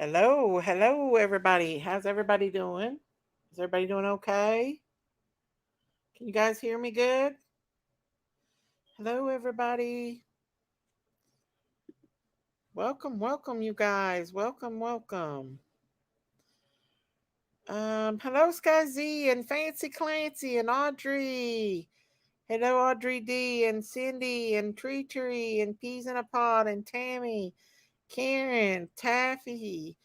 Hello, everybody. How's everybody doing? Is everybody doing okay? Can you guys hear me good? Hello, everybody. Welcome, you guys. Welcome. Hello, Sky Z and Fancy Clancy and Audrey. Hello, Audrey D and Cindy and Tree and Peas in a Pod and Tammy, Karen, Taffy.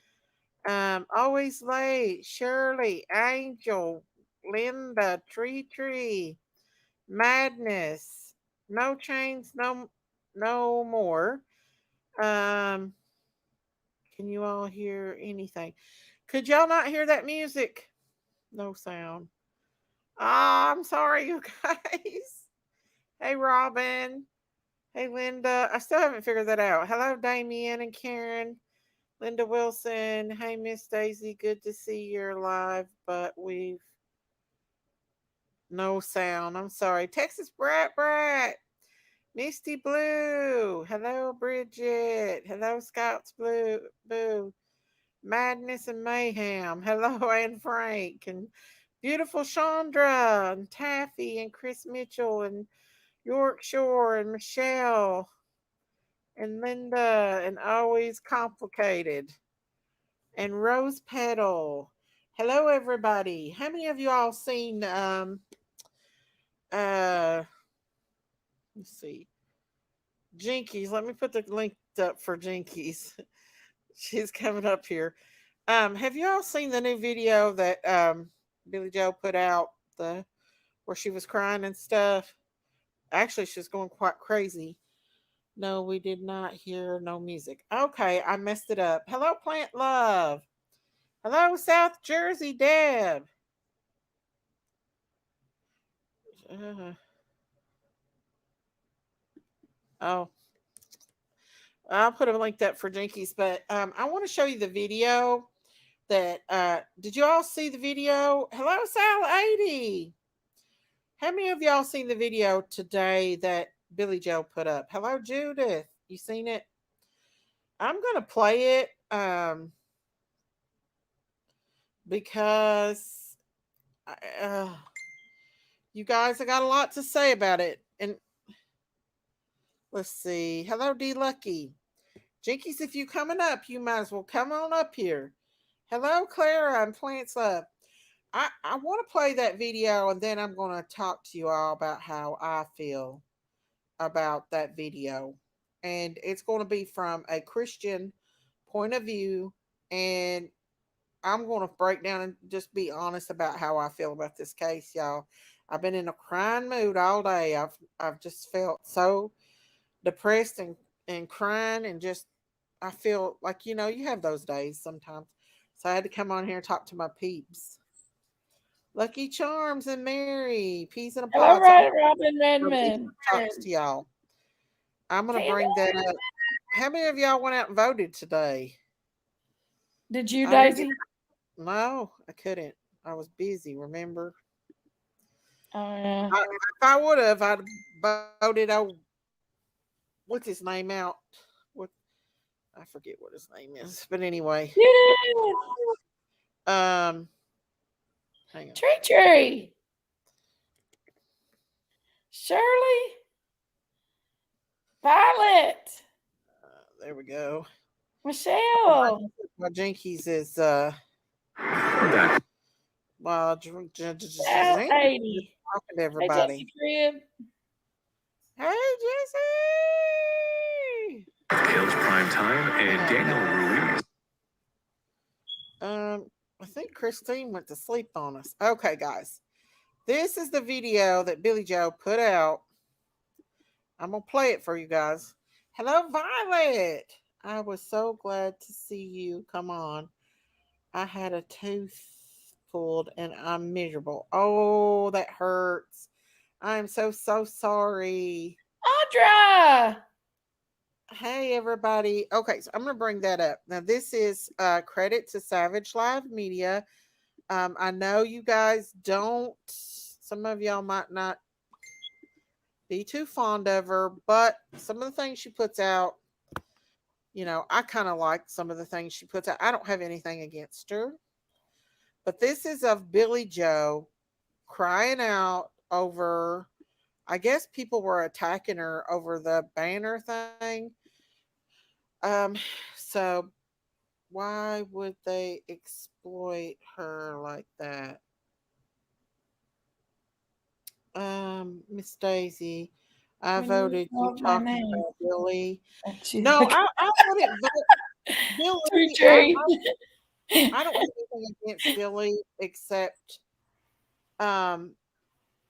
Always late. Shirley, Angel, Linda, Tree, Madness, No Chains, no more. Um, can you all hear anything? Could y'all not hear that music? No sound. Ah, I'm sorry, you guys. Hey, Robin. Hey, Linda. I still haven't figured that out. Hello, Damien and Karen. Linda Wilson. Hey, Miss Daisy. Good to see you're live, but we've no sound. I'm sorry. Texas Brat. Misty Blue. Hello, Bridget. Hello, Scouts Blue. Boo. Madness and Mayhem. Hello, Anne Frank. And beautiful Chandra and Taffy and Chris Mitchell and Yorkshire and Michelle and Linda and Always Complicated and Rose Petal. Hello, everybody. How many of you all seen uh let's see, Jinkies? Let me put the link up for Jinkies. She's coming up here. Have you all seen the new video that Billy Joe put out, the where she was crying and stuff? Actually, she's going quite crazy. No, we did not hear no music. Okay, I messed it up. Hello, Plant Love. Hello, South Jersey Deb. Uh, oh, I'll put a link up for Jinkies, but I want to show you the video that did you all see the video? Hello, Sal 80. How many of y'all seen the video today that Billy Joe put up? Hello, Judith. You seen it? I'm gonna play it because uh, you guys, I got a lot to say about it. And let's see. Hello, D Lucky. Jinkies, if you coming up, you might as well come on up here. Hello, Clara and Plants Love. I want to play that video and then I'm going to talk to you all about how I feel about that video. And it's going to be from a Christian point of view. And I'm going to break down and just be honest about how I feel about this case, y'all. I've been in a crying mood all day. I've just felt so depressed and crying and just I feel like you have those days sometimes. So I had to come on here and talk to my peeps. Lucky Charms and Mary, Peas in a Hello, Pod. So I'm Robin gonna Redmond. talk to y'all. I'm gonna Hello. bring that up. How many of y'all went out and voted today? Did you, I didn't get. Daisy? No, I couldn't. I was busy. Remember? Oh, yeah. If I would have, I'd voted. Oh, what's his name out? What I forget what his name is, but anyway. Yes. Um, hang on. Tree. Shirley. Violet. There we go. Michelle. My Jinkies is well, Al 80. talking to Hey, everybody. Jesse Crib. Hey, Jesse! Kills Prime Time and Daniel Ruiz. I think Christine went to sleep on us. Okay, guys. This is the video that Billy Joe put out. I'm going to play it for you guys. Hello, Violet. I was so glad to see you. Come on. I had a tooth pulled and I'm miserable. Oh, that hurts. I'm so sorry. Audra. Hey everybody. Okay, so I'm gonna bring that up. Now this is credit to Savage Live Media. I know you guys don't, some of y'all might not be too fond of her, but some of the things she puts out I kind of like some of the things she puts out. I don't have anything against her, but this is of Billy Joe crying out over. I guess people were attacking her over the banner thing. Um, so why would they exploit her like that? Miss Daisy, I When you voted you called my talking name, about Billy. and she's No, like, I wouldn't vote "True Billy. trade." I don't have anything against Billy except um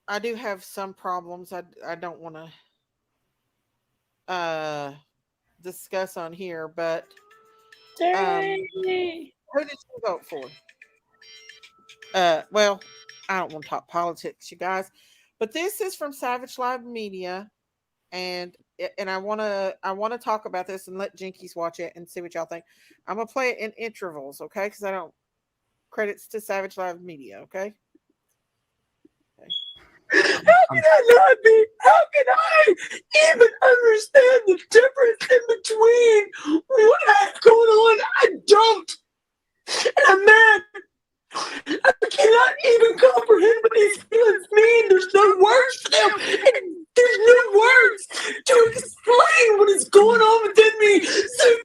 I do have some problems I don't want to discuss on here, but um Dirty. who did you vote for? Well, I don't want to talk politics, you guys, but this is from Savage Live Media, and I want to talk about this and let Jinkies watch it and see what y'all think. I'm gonna play it in intervals, okay? Because I don't credits to Savage Live Media, okay? Okay. How can that not be? How can I even understand the difference in between what I have going on? I don't. And I'm mad. I cannot even comprehend what these feelings mean. There's no words for them. And there's no words to explain what is going on within me. So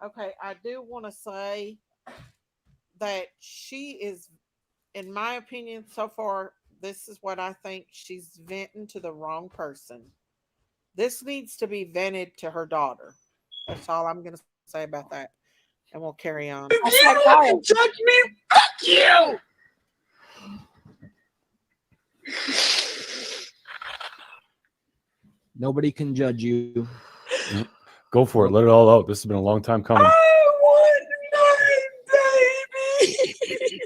Okay, I do want to say that she is, in my opinion, so far, this is what I think she's venting to the wrong person. This needs to be vented to her daughter. That's all I'm going to say about that. And we'll carry on. if you want to judge me, fuck you. Nobody can judge you. Go for it. Let it all out. This has been a long time coming. I want my baby.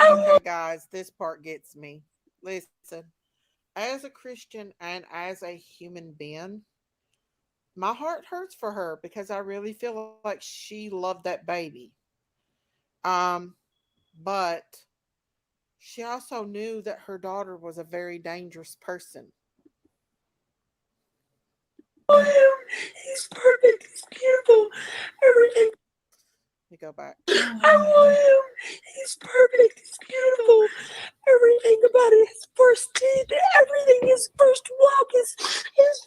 Okay, guys, this part gets me. Listen, as a Christian and as a human being, my heart hurts for her because I really feel like she loved that baby. Um, but she also knew that her daughter was a very dangerous person. He's perfect. He's beautiful. Everything. Let me go back. I want him. He's perfect. He's beautiful. Everything about it. His first teeth. Everything. His first walk. His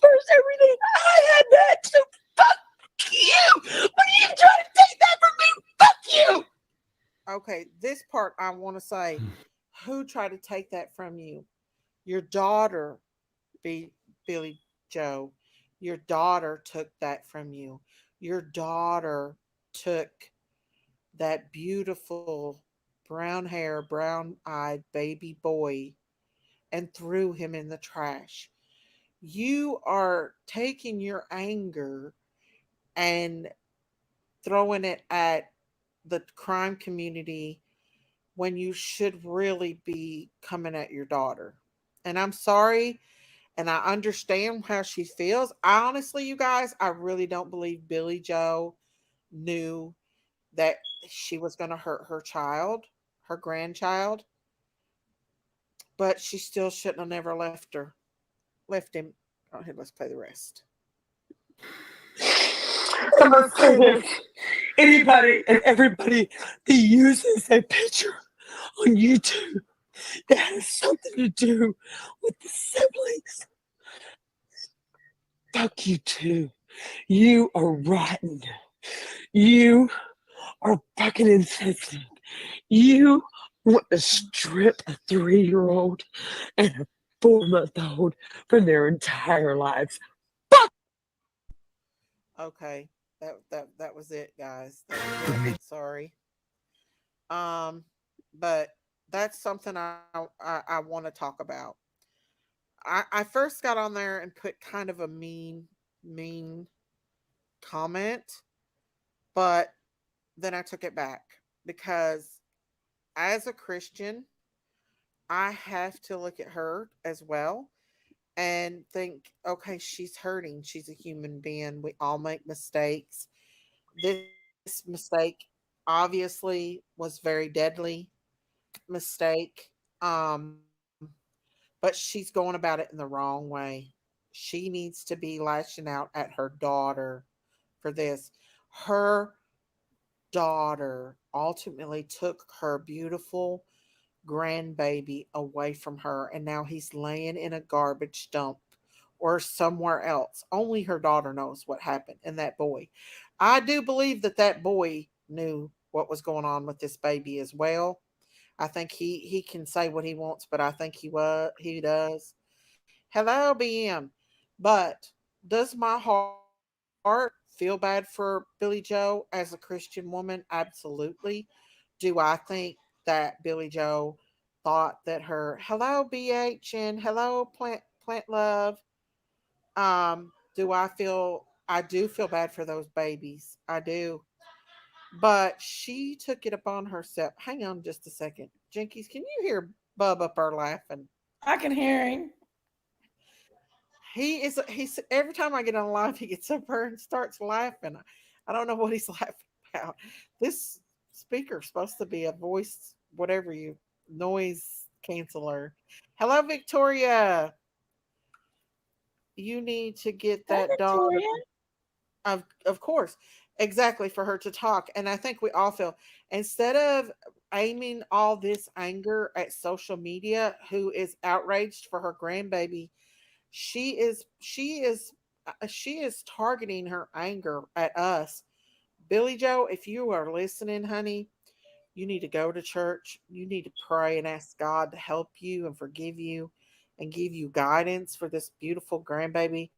first everything. I had that. So fuck you. What are you trying to take that from me? Fuck you. Okay, this part I want to say, who tried to take that from you? Your daughter, Billy Joe. Your daughter took that from you. Your daughter took that beautiful brown hair, brown eyed baby boy and threw him in the trash. You are taking your anger and throwing it at the crime community when you should really be coming at your daughter. And I'm sorry, and I understand how she feels. I honestly, you guys, I really don't believe Billy Joe knew that she was going to hurt her child, her grandchild, but she still shouldn't have never left him. Go ahead, let's play the rest. I'm gonna say this. Anybody and everybody that uses a picture on YouTube that has something to do with the siblings, fuck you too. You are rotten. You are fucking insensitive. You want to strip a 3-year-old and a 4-month-old from their entire lives. Fuck. Okay, that was it, guys. That was it. Sorry. Um, but that's something I want to talk about. I first got on there and put kind of a mean comment, but then I took it back because as a Christian, I have to look at her as well and think, okay, she's hurting. She's a human being. We all make mistakes. This mistake obviously was very deadly mistake. Um, but she's going about it in the wrong way. she needs to be lashing out at her daughter for this. Her daughter ultimately took her beautiful grandbaby away from her, and now he's laying in a garbage dump or somewhere else. Only her daughter knows what happened and that boy. I do believe that that boy knew what was going on with this baby as well. I think he can say what he wants, but I think he does. Hello, BM. But does my heart feel bad for Billy Joe as a Christian woman? Absolutely. Do I think that Billy Joe thought that her hello BH and hello plant love? Do I do feel bad for those babies. I do. But she took it upon herself. Hang on just a second. Jinkies, can you hear Bub up there laughing? I can hear him. He's every time I get on live, he gets up there and starts laughing. I don't know what he's laughing about. This speaker's supposed to be a voice, whatever you noise canceller. Hello, Victoria. You need to get Hi, that daughter. Victoria. Of course, exactly, for her to talk. And I think we all feel, instead of aiming all this anger at social media, who is outraged for her grandbaby, she is targeting her anger at us. Billy Joe, if you are listening, honey, you need to go to church. You need to pray and ask God to help you and forgive you and give you guidance for this beautiful grandbaby,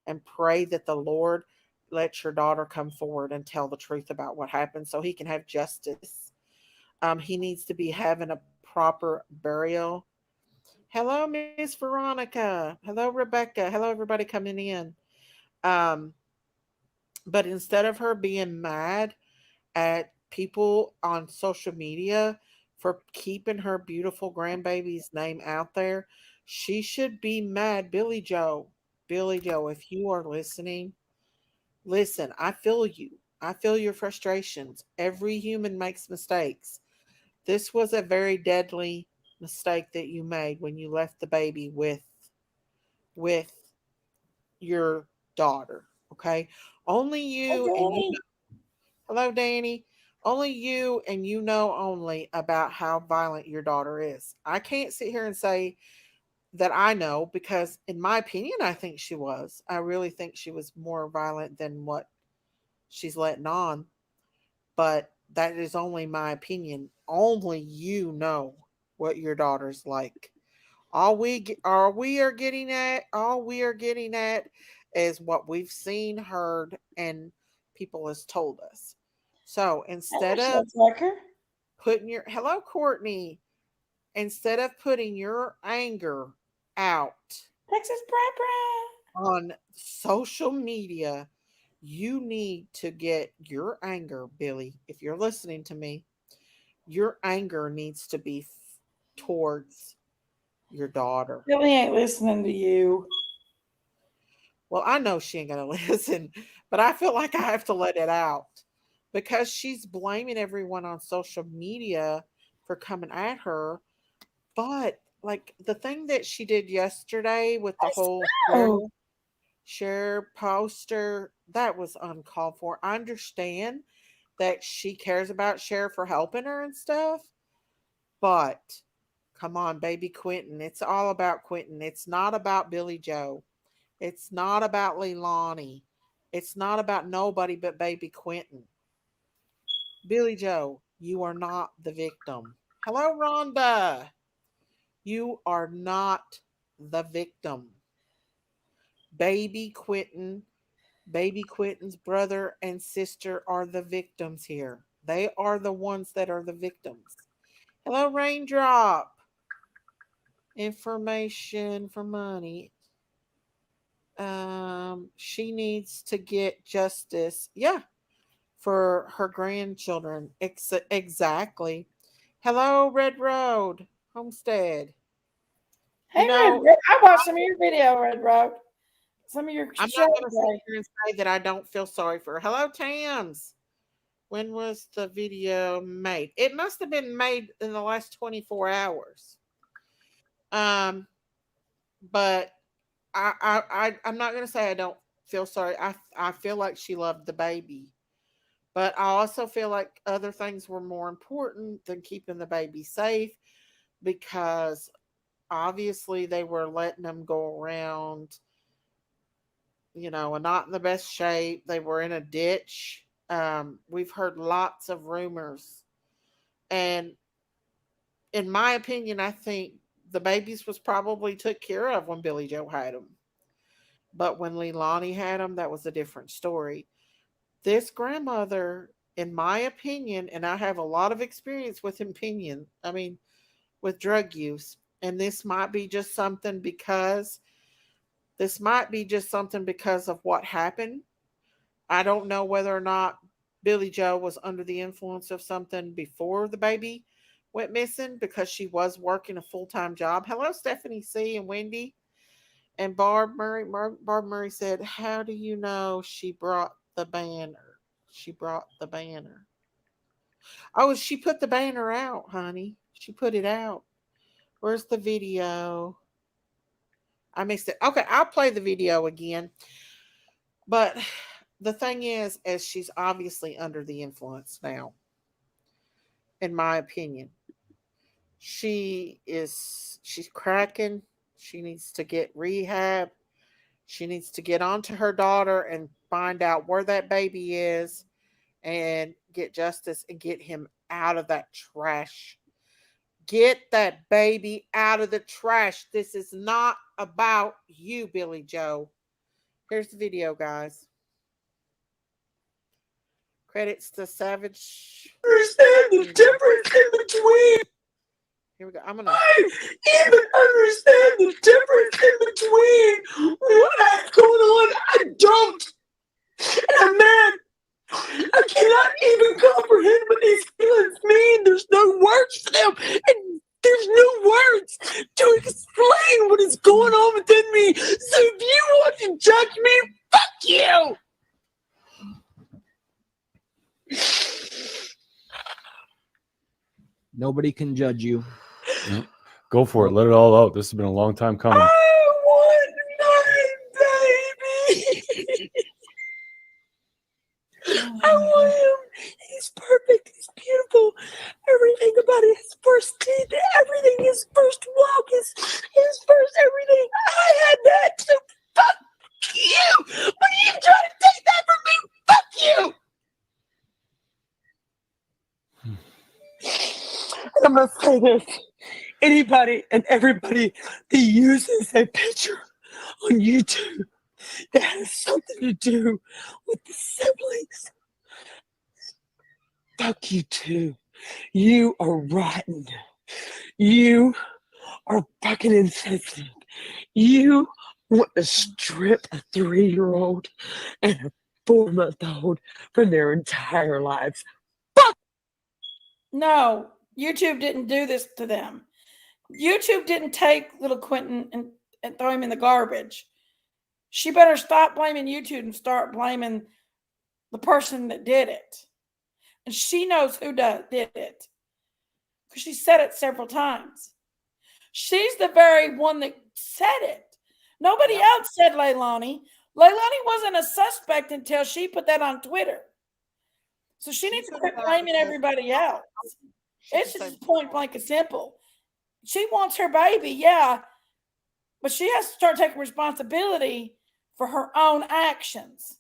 and pray that the Lord let your daughter come forward and tell the truth about what happened so he can have justice. He needs to be having a proper burial. Hello, Miss Veronica. Hello, Rebecca. Hello, everybody coming in. Um, but instead of her being mad at people on social media for keeping her beautiful grandbaby's name out there, she should be mad. Billy Joe, Billy Joe, if you are listening, listen, I feel you. I feel your frustrations. Every human makes mistakes. This was a very deadly mistake that you made when you left the baby with your daughter. Okay, only Hey, you and you. Danny. Hello, Danny. Only you and you know only about how violent your daughter is. I can't sit here and say that I know because, in my opinion, I think she was. I really think she was more violent than what she's letting on. But that is only my opinion. Only you know what your daughter's like. All we are getting at is what we've seen, heard, and people has told us. So Hey, instead of Michelle Tucker. putting your hello Courtney, instead of putting your anger out Texas Bra. on social media, you need to get your anger, Billy. If you're listening to me, your anger needs to be towards your daughter. Billy ain't listening to you. Well, I know she ain't gonna listen, but I feel like I have to let it out because she's blaming everyone on social media for coming at her. But like the thing that she did yesterday with the I whole know. share poster, that was uncalled for. I understand that she cares about Cher for helping her and stuff, but come on, baby Quentin. It's all about Quentin. It's not about Billy Joe. It's not about Leilani. It's not about nobody but baby Quentin. Billy Joe, you are not the victim. Hello, Rhonda. You are not the victim. Baby Quentin, baby Quentin's brother and sister are the victims here. They are the ones that are the victims. Hello, Raindrop. Information for money. She needs to get justice. Yeah, for her grandchildren. Exactly. Hello, Red Road Homestead. You Hey, Red. know, I watched some of your video, Red Road. Some of your I'm show not going to sit today. here and say that I don't feel sorry for her. Hello, Tams. When was the video made? It must have been made in the last 24 hours. Um, but I'm not gonna say I don't feel sorry. I feel like she loved the baby, but I also feel like other things were more important than keeping the baby safe because obviously they were letting them go around, and not in the best shape. They were in a ditch. We've heard lots of rumors, and in my opinion, I think the babies was probably took care of when Billy Joe had them. But when Leilani had them, that was a different story. This grandmother, in my opinion, and I have a lot of experience with with drug use, and this might be just something because of what happened. I don't know whether or not Billy Joe was under the influence of something before the baby went missing because she was working a full time job. Hello, Stephanie C. and Wendy. And Barb Murray. Barb Murray said, "How do you know she brought the banner? She brought the banner. Oh, she put the banner out, honey. She put it out. Where's the video? I missed it. Okay, I'll play the video again. But the thing is she's obviously under the influence now, in my opinion. She's cracking. She needs to get rehab. She needs to get onto her daughter and find out where that baby is and get justice and get him out of that trash. Get that baby out of the trash. This is not about you, Billy Joe. Here's the video, guys. Credits to Savage. Understand the difference in between. Here we go. I'm gonna. I even understand the difference in between what's going on. I don't. And man, I cannot even comprehend what these feelings mean. There's no words for them. And there's no words to explain what is going on within me. So if you want to judge me, fuck you. Nobody can judge you. Yeah. Go for it. Let it all out. This has been a long time coming. I want my baby. I want him. He's perfect. He's beautiful. Everything about it. His first teeth, everything. His first walk, his first everything. I had that. So fuck you. When you try to take that from me, fuck you. And I'm gonna say this. Anybody and everybody that uses a picture on YouTube that has something to do with the siblings, fuck you too. You are rotten. You are fucking insensitive. You want to strip a 3-year-old and a 4-month-old from their entire lives. No, YouTube didn't do this to them. YouTube didn't take little Quinton and throw him in the garbage. She better stop blaming YouTube and start blaming the person that did it. And she knows who did it because she said it several times. She's the very one that said it. Nobody else said Leilani. Leilani wasn't a suspect until she put that on Twitter. So she needs to quit blaming everybody else. It's just point blank and simple. She wants her baby, yeah, but she has to start taking responsibility for her own actions.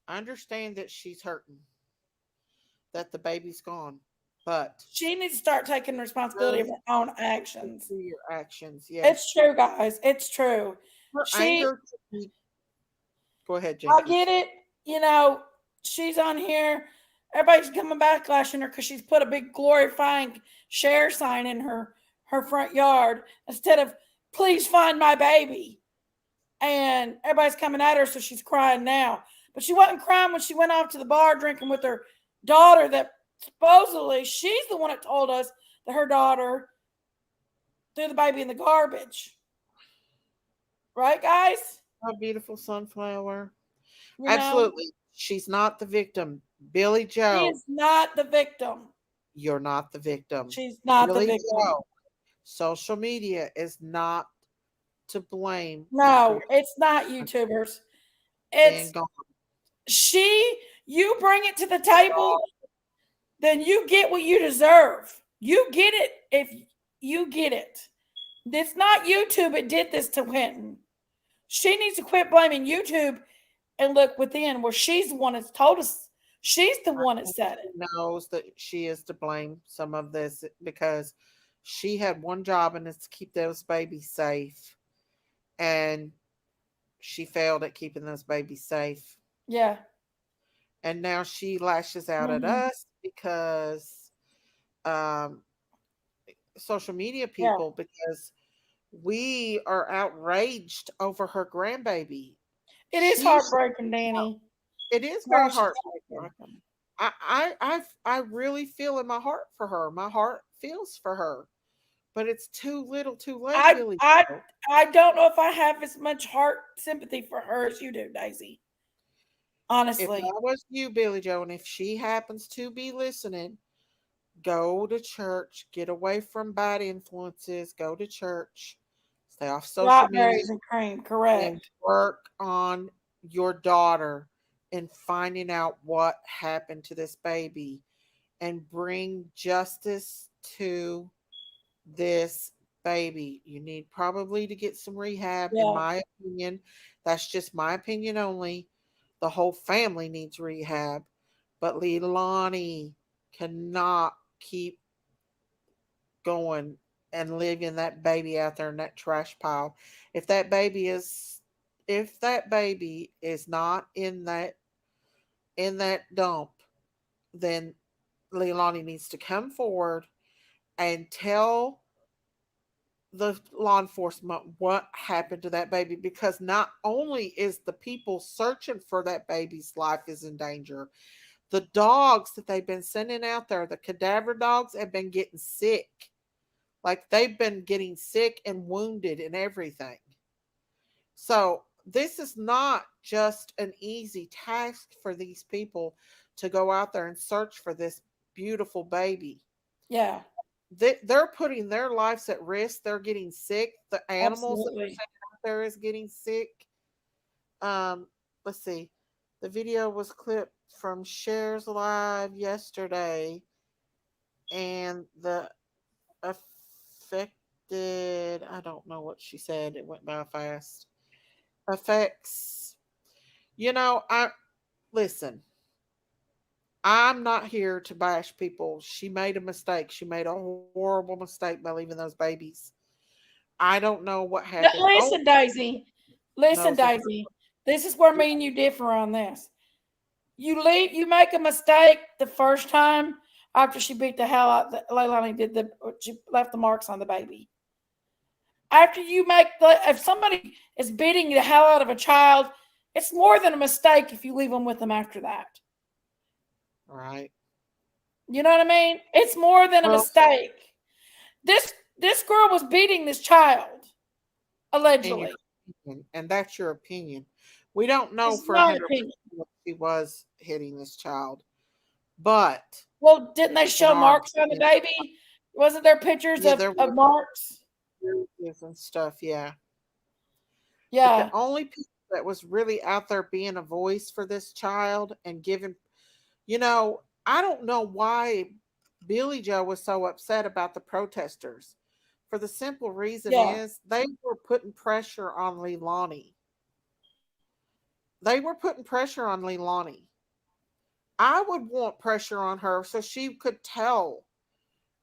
I understand that she's hurting, that the baby's gone, but she needs to start taking responsibility for her own actions. For your actions, yes. It's true, guys. It's true. Go ahead, Jenkins. I get it. She's on here. Everybody's coming backlashing her because she's put a big glorifying share sign in her front yard instead of "please find my baby." And everybody's coming at her, so she's crying now. But she wasn't crying when she went off to the bar drinking with her daughter that supposedly she's the one that told us that her daughter threw the baby in the garbage. Right, guys? Oh, beautiful sunflower. Absolutely. She's not the victim. Billy Joe. She is not the victim. You're not the victim. She's not Billy the victim. Joe. Social media is not to blame No, for it's not YouTubers. being It's gone. she. You bring it to the table, then you get what you deserve. You get it if you get it. It's not YouTube that did this to Quentin. She needs to quit blaming YouTube and look within where she's the one that's told us. She's the one that said She it. knows that she is to blame some of this because she had one job and it's to keep those babies safe. And she failed at keeping those babies safe. Yeah. And now she lashes out at Mhm. us because um, social media Yeah. people, because we are outraged over her grandbaby. It is She should, heartbreaking, Danny. it is very Gosh, it's heartbreaking. heartbreaking. I really feel in my heart for her. My heart feels for her, but it's too little, too late, I Billy I Joe. I don't know if I have as much heart sympathy for her as you do, Daisy. If Honestly. I was you, Billy Joe, and if she happens to be listening, go to church, get away from bad influences, go to church, stay off social media, Blackberries and cream, and correct. work on your daughter and finding out what happened to this baby and bring justice to this baby. You need probably to get some rehab, in Yeah. my opinion. That's just my opinion only. The whole family needs rehab, but Leilani cannot keep going and leaving that baby out there in that trash pile. If that baby is if that baby is not in that dump, then Leilani needs to come forward and tell the law enforcement what happened to that baby, because not only is the people searching for that baby's life is in danger, the dogs that they've been sending out there, the cadaver dogs, have been getting sick. Like they've been getting sick and wounded and everything. So this is not just an easy task for these people to go out there and search for this beautiful baby. Yeah. They're putting their lives at risk. They're getting sick. The animals that they're Absolutely. sending out there is getting sick. Let's see. The video was clipped from Shares Live yesterday, and the affected, I don't know what she said. It went by fast. Affects, I listen. I'm not here to bash people. She made a mistake. She made a horrible mistake by leaving those babies. I don't know what Now, happened. Oh, listen, Daisy. Listen, knows the Daisy. This is where me and you differ on this. You make a mistake the first time after she beat the hell out. Leilani did she left the marks on the baby. After you make if somebody is beating the hell out of a child, it's more than a mistake if you leave them with them after that. right. You know what I mean? It's more than a Well, mistake. This girl was beating this child in your allegedly. opinion, and that's your opinion. We don't know It's for my 100% opinion. if she was hitting this child, but Well, didn't they in show our marks on the opinion, baby? Wasn't there pictures yeah, there of were marks? bruises and stuff, yeah. But the Yeah, only people that was really out there being a voice for this child and giving, I don't know why Billy Joe was so upset about the protesters. For the simple reason yeah, is they were putting pressure on Leilani. They were putting pressure on Leilani. I would want pressure on her so she could tell.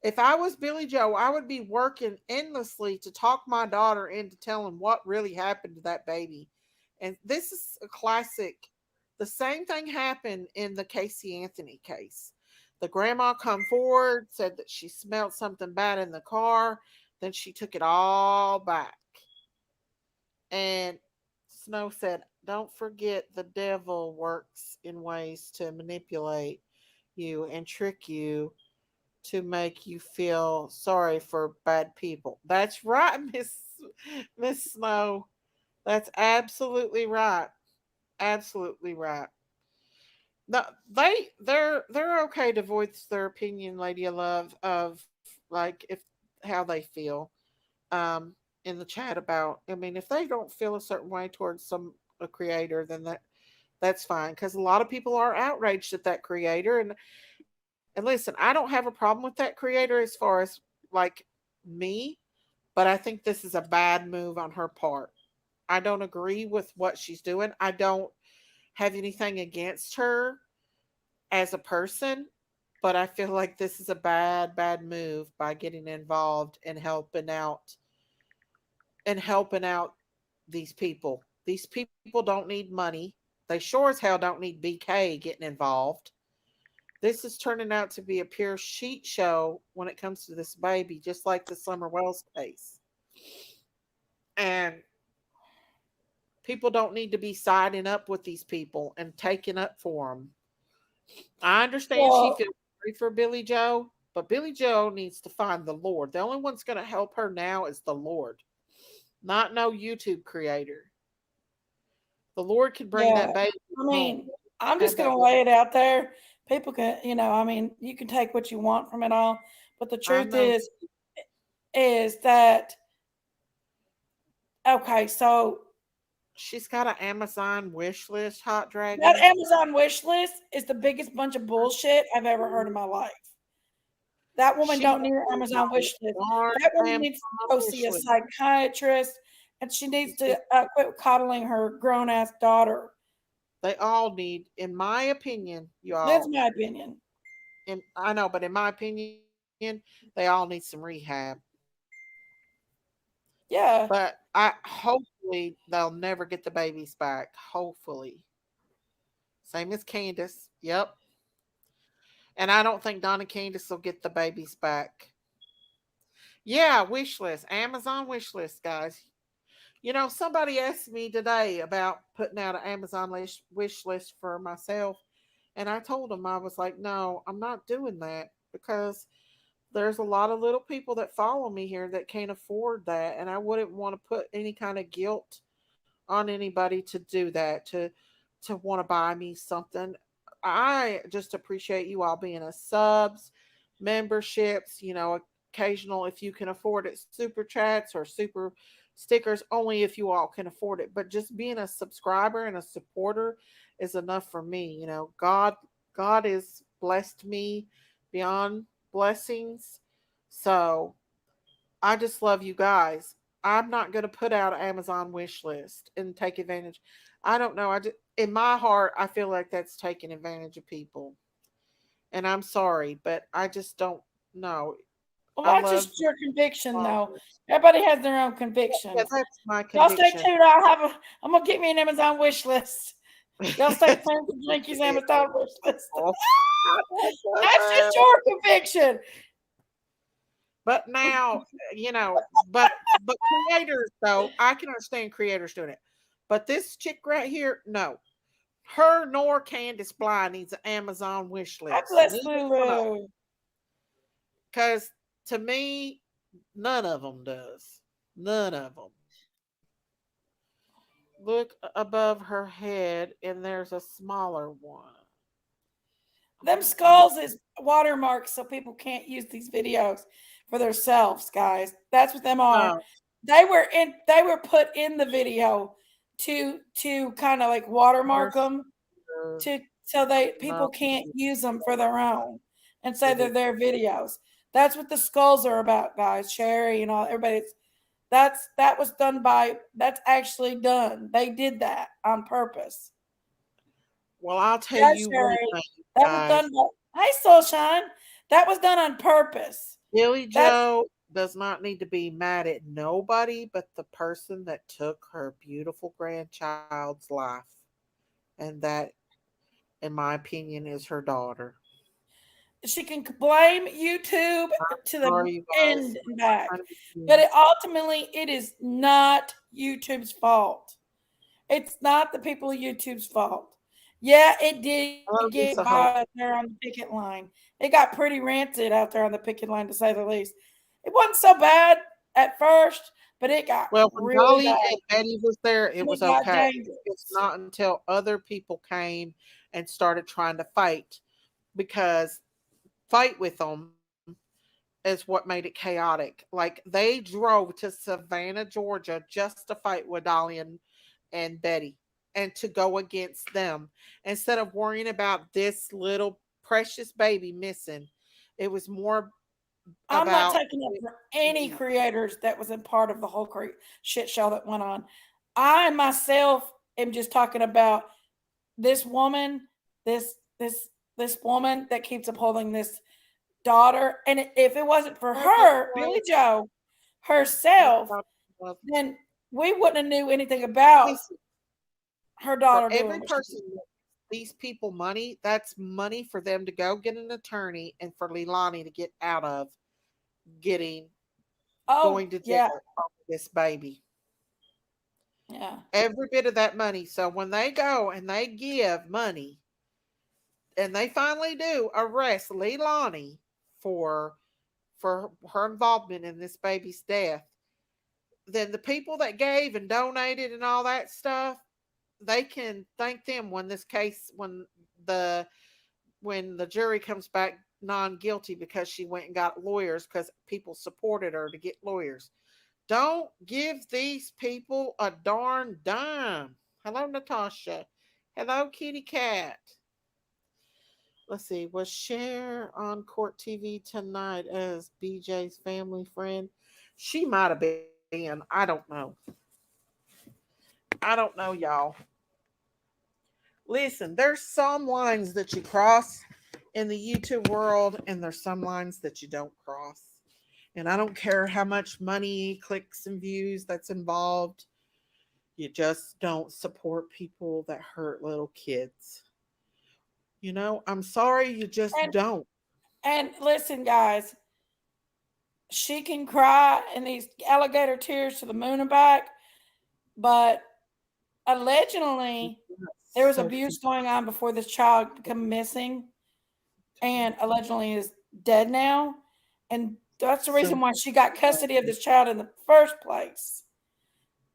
If I was Billy Joe, I would be working endlessly to talk my daughter into telling what really happened to that baby. And this is a classic. The same thing happened in the Casey Anthony case. The grandma come forward, said that she smelled something bad in the car, then she took it all back. And Snow said, "Don't forget the devil works in ways to manipulate you and trick you to make you feel sorry for bad people." That's right, Miss Snow. That's absolutely right. Absolutely right. No, they're okay to voice their opinion, Lady of Love, of like if how they feel. Um, in the chat about, I mean, if they don't feel a certain way towards a creator, then that's fine, because a lot of people are outraged at that creator. And listen, I don't have a problem with that creator as far as like me, but I think this is a bad move on her part. I don't agree with what she's doing. I don't have anything against her as a person, but I feel like this is a bad move by getting involved and helping out these people. These people don't need money. They sure as hell don't need BK getting involved. This is turning out to be a pure sheet show when it comes to this baby, just like the Summer Wells case. And people don't need to be siding up with these people and taking up for them. I understand she Well, feels sorry for Billy Joe, but Billy Joe needs to find the Lord. The only one's going to help her now is the Lord, not no YouTube creator. The Lord can bring yeah. that baby I home. mean, I'm Have just that. gonna lay it out there. People can, I mean, you can take what you want from it all, but the I truth know is that okay, so she's got an Amazon wish list, Hot that Dragon. Amazon wish list is the biggest bunch of bullshit I've ever heard in my life. That woman She don't need an Amazon wish list. darn That woman Amazon needs to go see wish a list. psychiatrist, and she needs She's to just, quit coddling her grown ass daughter. they all need, in my opinion, you That's all, my opinion. and I know, but in my opinion, they all need some rehab. Yeah. But I hopefully they'll never get the babies back. Hopefully. Same as Candace. Yep. And I don't think Donna Candace will get the babies back. Yeah, wish list. Amazon wish list, guys. Somebody asked me today about putting out an Amazon wish list for myself. And I told them, I was like, no, I'm not doing that, because there's a lot of little people that follow me here that can't afford that. And I wouldn't want to put any kind of guilt on anybody to do that, to want to buy me something. I just appreciate you all being a subs, memberships, occasional, if you can afford it, super chats or super stickers, only if you all can afford it. But just being a subscriber and a supporter is enough for me. God has blessed me beyond blessings. So I just love you guys. I'm not going to put out an Amazon wish list and take advantage. I don't know. In my heart, I feel like that's taking advantage of people. And I'm sorry, but I just don't know. I Well, that's love just your conviction, though. bloggers. Everybody has their own Yeah, convictions. that's my Y'all stay conviction. tuned. I'm gonna get me an Amazon wish list. Y'all stay tuned for Jinky's Amazon wish list. That's just your conviction. But now, but creators, though, I can understand creators doing it. But this chick right here, no. Her nor Candace Bly needs an Amazon wish I list. bless Neither one of them. Lulu. Because to me, none of them does. None of them. Look above her head, and there's a smaller one. Them skulls is watermarks, so people can't use these videos for themselves, guys. That's what them are. No, They were put in the video to kind of like watermark there's them to so they no. people can't use them for their own and say they're their videos. That's what the skulls are about, guys. Sherry and all everybody's that was done by that's actually done. They did that on purpose. Well, I'll tell Yeah, you one Sherry. thing, That was guys. done by Hi Soulshine. That was done on purpose. Billy That's Joe does not need to be mad at nobody but the person that took her beautiful grandchild's life. And that, in my opinion, is her daughter. she can blame YouTube to the Sorry, you guys. end and back. I'm trying to be But mean. ultimately it is not YouTube's fault. It's not the people of YouTube's fault. Yeah, it did I love you, get Sahara. wild out there on the picket line. It got pretty ranted out there on the picket line, to say the least. It wasn't so bad at first, but it got Well, when really Dolly bad and Betty was there, it and was it got okay. It's dangerous. not until other people came and started trying to fight, because fight with them, is what made it chaotic. Like they drove to Savannah, Georgia just to fight with Dolly and Betty and to go against them instead of worrying about this little precious baby missing. It was more I'm not about taking it for any creators that was a part of the whole shit show that went on. I myself am just talking about this woman, this this this woman that keeps upholding this daughter. And if it wasn't for her, Billy Joe herself, then we wouldn't have knew anything about listen, her for daughter doing every what she person did. that these people money, that's money for them to go get an attorney and for Leilani to get out of getting Oh, going to jail yeah, over this baby. yeah. Every bit of that money. So when they go and they give money and they finally do arrest Leilani for for her involvement in this baby's death, then the people that gave and donated and all that stuff, they can thank them when this case the when the jury comes back non guilty because she went and got lawyers because people supported her to get lawyers. Don't give these people a darn dime. Hello, Natasha. Hello, Kitty Cat. Let's see. Was Cher on Court TV tonight as BJ's family friend? She might have been. I don't know. I don't know, y'all. Listen, there's some lines that you cross in the YouTube world, and there's some lines that you don't cross. And I don't care how much money, clicks, and views that's involved. You just don't support people that hurt little kids. I'm sorry, you just And don't. and listen, guys, she can cry in these alligator tears to the moon and back, but allegedly there was So abuse going on before this child became missing, and allegedly is dead now. And that's the reason why she got custody of this child in the first place.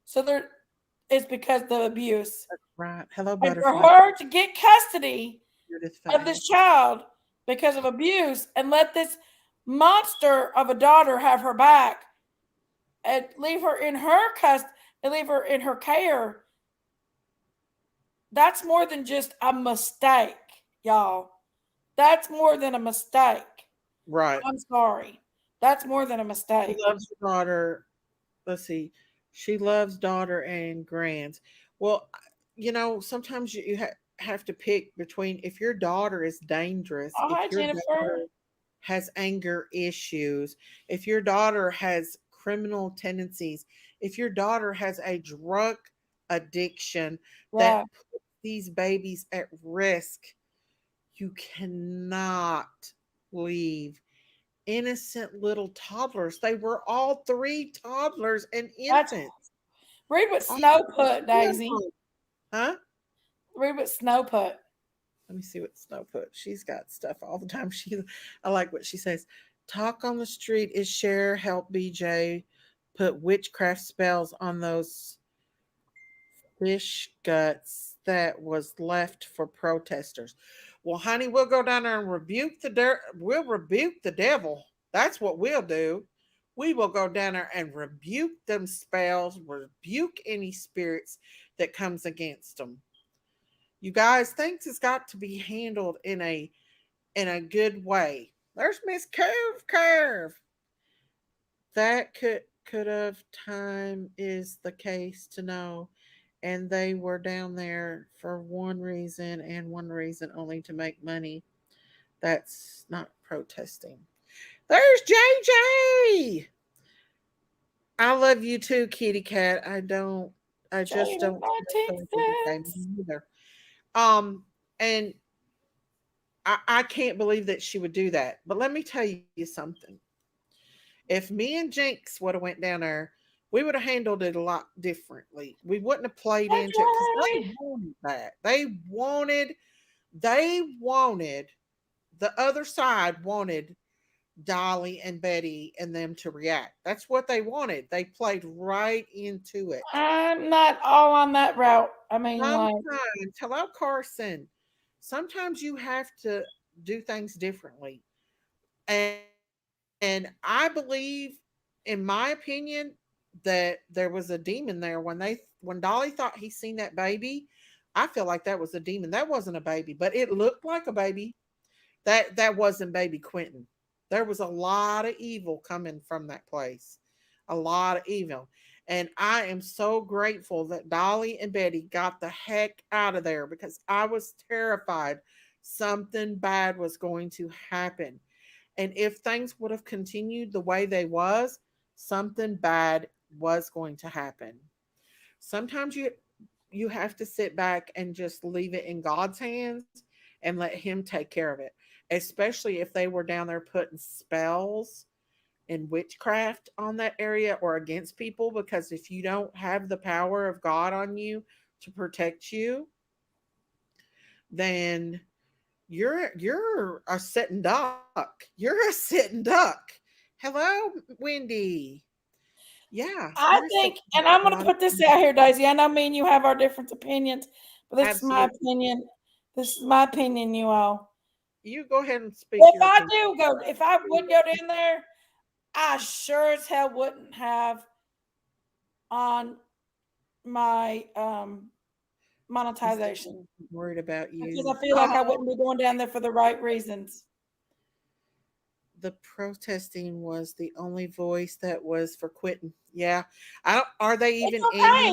So there is because of the abuse. right. Hello, And for butterfly. her to get custody Judith of this Faye. child because of abuse and let this monster of a daughter have her back and leave her in her custody and leave her in her care, that's more than just a mistake, y'all. That's more than a mistake. Right. I'm sorry. That's more than a She mistake. loves her daughter. Let's see. She loves daughter and grands. Well, sometimes you have to pick between if your daughter is dangerous, Oh, if hi, your Jennifer. daughter has anger issues, if your daughter has criminal tendencies, if your daughter has a drug addiction Yeah, that puts these babies at risk, you cannot leave innocent little toddlers. They were all three toddlers and that's infants. read what All Snow put, three of Daisy. them. Huh? Read what Snow put. Let me see what Snow put. She's got stuff all the time. I like what she says. Talk on the street is share. Help BJ put witchcraft spells on those fish guts that was left for protesters. Well, honey, we'll go down there and we'll rebuke the devil. That's what we'll do. We will go down there and rebuke them spells, rebuke any spirits that comes against them. You guys, things has got to be handled in a good way. There's Miss Curve. That could have time is the case to know. And they were down there for one reason and one reason only to make money. That's not protesting. There's JJ. I love you too, kitty cat. I just Jada, don't care 19 for JJ cents. either. And I can't believe that she would do that. But let me tell you something. If me and Jinx would have went down there, we would have handled it a lot differently. We wouldn't have played That's into it because right. they wanted that. They wanted the other side wanted Dolly and Betty and them to react. That's what they wanted. They played right into it. I'm not all on that route. I mean, like, Sometimes, hello Carson. Sometimes you have to do things differently. And And I believe, in my opinion, that there was a demon there when Dolly thought he seen that baby. I feel like that was a demon. That wasn't a baby, but it looked like a baby. That wasn't baby Quinton. There was a lot of evil coming from that place. A lot of evil. And I am so grateful that Dolly and Betty got the heck out of there because I was terrified something bad was going to happen. And if things would have continued the way they was, something bad was going to happen. Sometimes you have to sit back and just leave it in God's hands and let him take care of it. Especially if they were down there putting spells and witchcraft on that area or against people, because if you don't have the power of God on you to protect you, then you're a sitting duck. You're a sitting duck. Hello, Wendy. Yeah, I you're a think, sitting and duck I'm a going to lot of put this times. out here, Daisy. I know me and you have our different opinions, but this is my Absolutely. opinion. This is my opinion, you all. You go ahead and speak your opinion. If I would go down there, I sure as hell wouldn't have on my monetization I'm worried about because you. I feel like I wouldn't be going down there for the right reasons. The protesting was the only voice that was for quitting. Yeah. I don't are they It's even okay,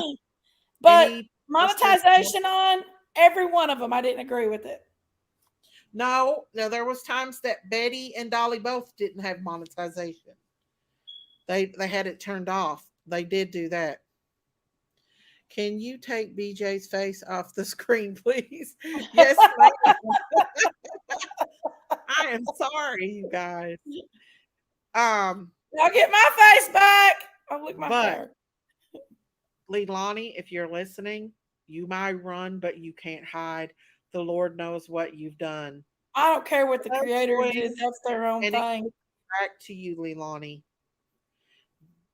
but any protest? monetization on every one of them, I didn't agree with it. No, no, there was times that Betty and Dolly both didn't have monetization. They had it turned off. They did do that. Can you take BJ's face off the screen, please? Yes, ma'am. I am sorry, you guys. Um, I'll get my face back. I'll lick my but hair. Leilani, if you're listening, you might run, but you can't hide. The Lord knows what you've done. I don't care what the That creators did. voice, That's their own and it thing. goes back to you, Leilani.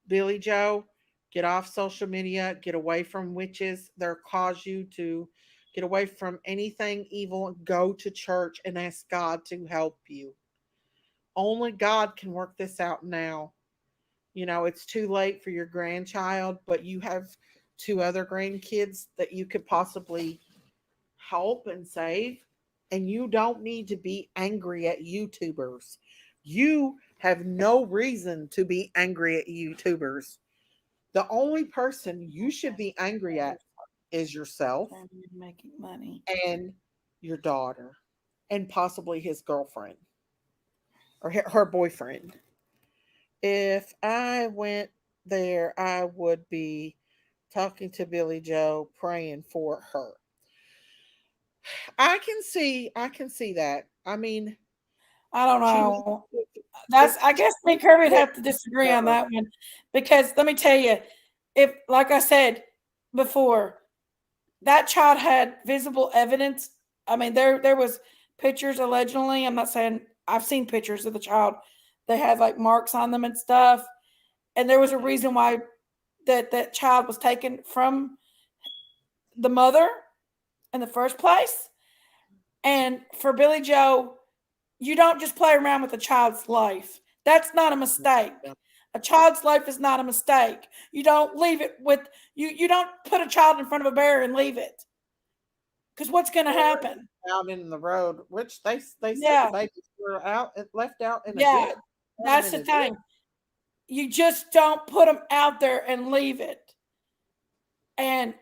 Billy Joe, get off social media, get away from witches. They'll cause you to get away from anything evil. Go to church and ask God to help you. Only God can work this out now. It's too late for your grandchild, but you have two other grandkids that you could possibly help and save. And you don't need to be angry at YouTubers. You have no reason to be angry at YouTubers. The only person you should be angry at is yourself Making money. and your daughter and possibly his girlfriend or her boyfriend. If I went there, I would be talking to Billy Joe, praying for her. I can see that. I mean, I don't she needs know. to I guess me and Kirby would get have to disagree on her. that one because let me tell you, if like I said before, that child had visible evidence. I mean, there was pictures allegedly. I'm not saying I've seen pictures of the child. They had like marks on them and stuff, and there was a reason why that child was taken from the mother in the first place. And for Billy Joe, you don't just play around with a child's life. That's not a mistake. A child's life is not a mistake. You don't leave it with you don't put a child in front of a bear and leave it. Because what's going to happen? Out in the road, which they said the Yeah, babies were out left out in a yeah, ditch. that's the thing. You just don't put them out there and leave it. And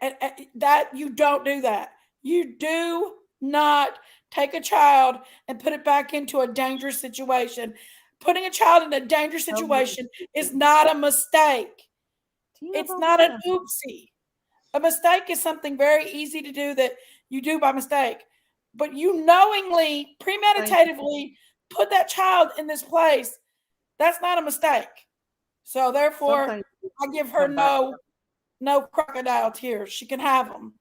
that you don't do that. You do not take a child and put it back into a dangerous situation. Putting a child in a dangerous situation is not a mistake. It's not an oopsie. A mistake is something very easy to do that you do by mistake. But you knowingly, premeditatively put that child in this place. That's not a mistake. So therefore, Something I give her come back. no crocodile tears. She can have them.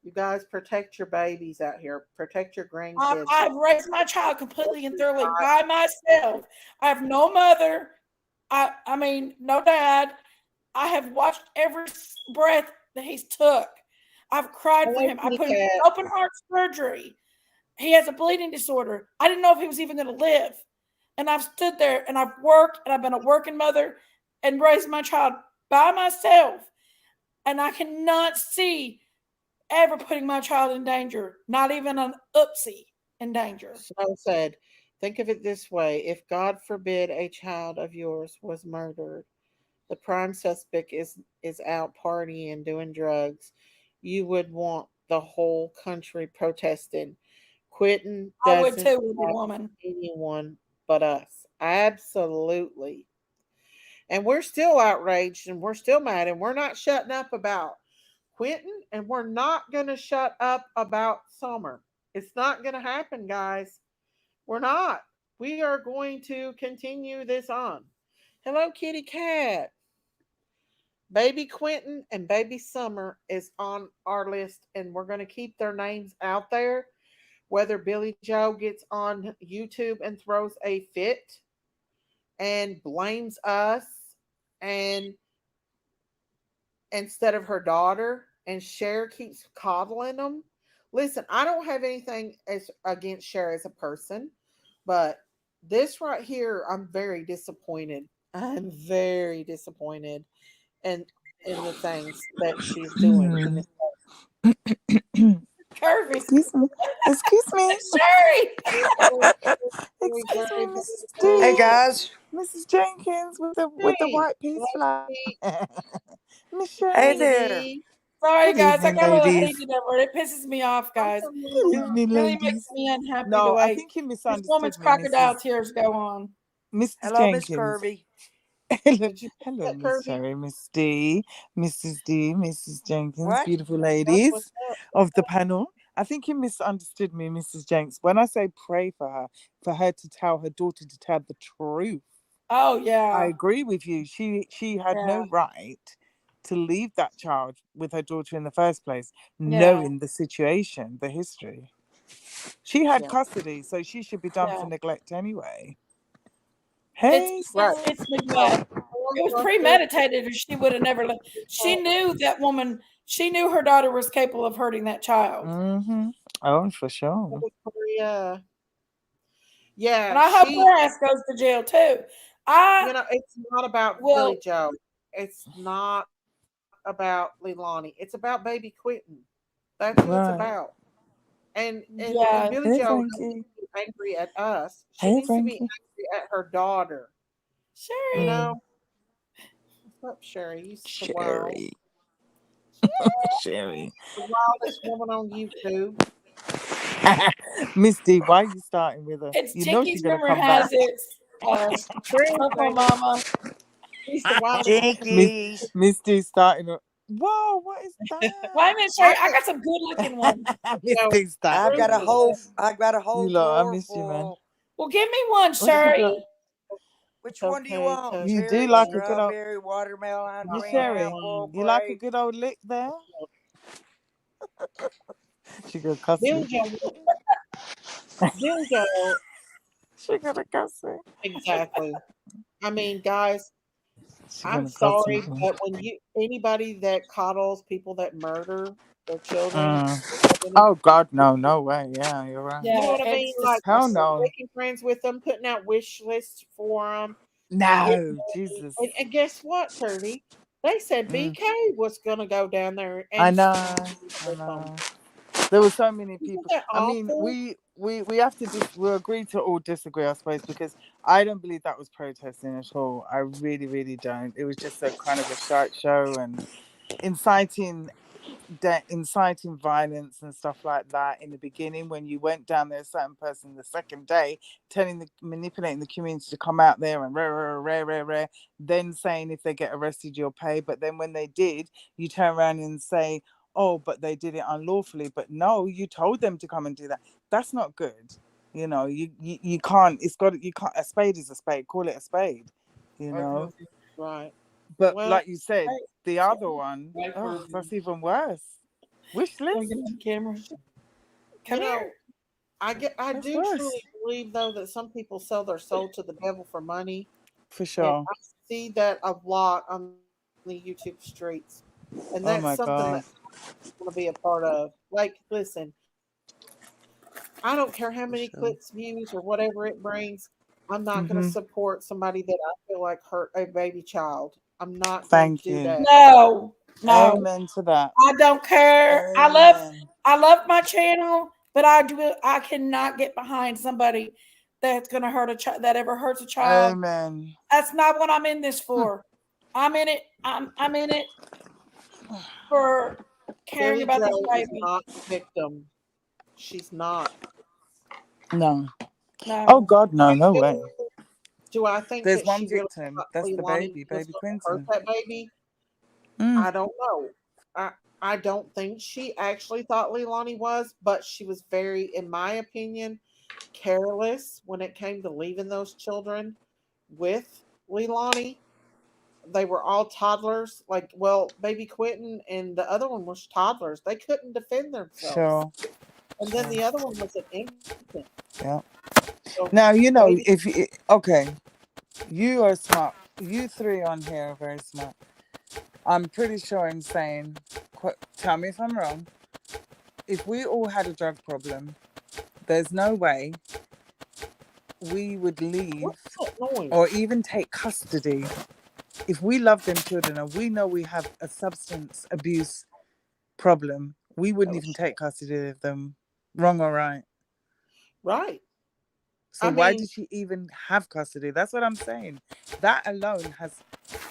You guys protect your babies out here. Protect your grandkids. I've raised my child completely and thoroughly by myself. I have no mother. I mean, no dad. I have watched every breath that he's took. I've cried for him. I put him in open heart surgery. He has a bleeding disorder. I didn't know if he was even going to live. and I've stood there and I've worked and I've been a working mother and raised my child by myself. And I cannot see ever putting my child in danger, not even an oopsie in danger. So said, think of it this way: if God forbid a child of yours was murdered, the prime suspect is out partying and doing drugs, you would want the whole country protesting. Quentin I would doesn't too with a have woman. anyone but us. Absolutely. And we're still outraged and we're still mad and we're not shutting up about Quentin and we're not going to shut up about Summer. It's not going to happen, guys. We're not. We are going to continue this on. Hello, kitty cat. Baby Quentin and Baby Summer is on our list, and we're going to keep their names out there. Whether Billy Joe gets on YouTube and throws a fit and blames us, and instead of her daughter, and Cher keeps coddling them. Listen, I don't have anything against Cher as a person, but this right here, I'm very disappointed. I'm very disappointed in the things that she's doing in this. Curvy. Excuse me. Excuse me. Sherry. Excuse me, Mrs. Hey D. guys. Mrs. Jenkins with the Hey, white peace flag. Miss Hey Sherry. there. Sorry, Good guys. I evening, got a little ladies. heated over it. It pisses me off, guys. Good evening, Really makes ladies. me unhappy the No, I way think you this misunderstood woman's me, crocodile tears go on. Mrs. Hello, Miss Jenkins. Kirby. Hello, Did you get hello, that, Miss Kirby? Sherry, Miss D, Mrs. D, Mrs. Jenkins, What? beautiful That's what's ladies up. of the panel. I think you misunderstood me, Mrs. Jenks. When I say pray for her to tell her daughter to tell the truth, Oh I yeah, agree with you. She had yeah, no right to leave that child with her daughter in the first place, yeah, knowing the situation, the history. She had Yeah, custody, so she should be done for yeah. neglect anyway. It's Hey, right. Summer. it's neglect. It was premeditated, or she would have never. She knew that woman. She knew her daughter was capable of hurting that child, Mm-hmm. Oh, for sure. Yeah, and yeah. I hope She, her ass goes to jail too. I it's not about Billy will. Joe. It's not about Leilani. It's about baby Quentin. That's who it's Right. about. And Yeah, Billy Hey, Joe doesn't Frankie. need to be angry at us. She Hey, needs to be Frankie. angry at her daughter. You Sherry. know? Mm. What's up, Sherry? You so wild. Sherry. Sherry. The wildest woman on YouTube. Miss D, why are you starting with her? It's You know she's Jinkies. gonna Rumor come has back. it. True, Uncle baby. Mama. She's the wildest woman. Miss Jinkies. Miss D starting her. Whoa, what is Wait a that? minute, I Sherry. I could, got some good looking ones. Miss you know, D starting I've her got a Ruby with it. whole said, I've got a whole You lot, I drawer miss you, man. full. Well, give me one, What you got? Sherry. Which one do you okay, want? touch You do Cherry, like a the good old strawberry, watermelon, not Miss the Sherry. pineapple, phone. You like a grape. good old lick there? She gonna cuss Billy me. Joe, Billy Joe, She gonna cuss me. exactly. I mean, guys, She I'm gonna cuss me. sorry, but when you anybody that coddles people that murder their children, Oh God, no, no way. Yeah, you're right. you know Yeah, what I mean? it's Like Hell disgusting. no. making friends with them, putting out wish lists for them, getting No, money. Jesus. And guess what, Kirby? They said Mm. BK was going to go down there I and know, I with them. know. There were so many Isn't people. that I mean, awful? we have to we agree to all disagree, I suppose, because I don't believe that was protesting at all. I really, really don't. It was just a kind of a shite show and inciting inciting violence and stuff like that in the beginning when you went down there a certain person the second day manipulating the community to come out there and rare, then saying if they get arrested you'll pay, but then when they did you turn around and say, oh, but they did it unlawfully. But no, you told them to come and do that. That's not good. You can't, you can't, a spade is a spade, call it a spade, you know. Right. But Well, like you said, Hey, the other one, oh, that's even worse. Wish let me list? get on the camera. you Come know, here. I That's do worse. truly believe though that some people sell their soul to the devil for money, For and sure. I see that a lot on the YouTube streets, and that's Oh something my that God. I want to be a part of. Like, listen, I don't care how For many sure. clicks, views, or whatever it brings. I'm not going to Mm-hmm. support somebody that I feel like hurt a baby child. I'm not going Thank to do you. that. No, no, Amen to that. I don't care. Amen. I love my channel, but I cannot get behind somebody that's going to hurt a child that ever hurts a child. Amen. That's not what I'm in this for. I'm in it. I'm in it for caring Billy about this Joe is baby. not a victim. She's not. No. No. Oh God, no, no way. Do I think There's that one she really victim. thought That's the Leilani baby, was baby going to hurt Quinton. that baby? Mm. I don't know. I I don't think she actually thought Leilani was, but she was very, in my opinion, careless when it came to leaving those children with Leilani. They were all toddlers. Like, well, baby Quentin and the other one was toddlers. They couldn't defend themselves. Sure. And then Sure. the other one was an infant. Yeah. So Now you know baby, if you, okay, you are smart. You three on here are very smart. I'm pretty sure in saying, tell me if I'm wrong. If we all had a drug problem, there's no way we would leave what's that noise? or even take custody if we love them children and we know we have a substance abuse problem. We wouldn't Oh, even take custody of them, wrong or right. right. So I why mean, did she even have custody? That's what I'm saying. That alone has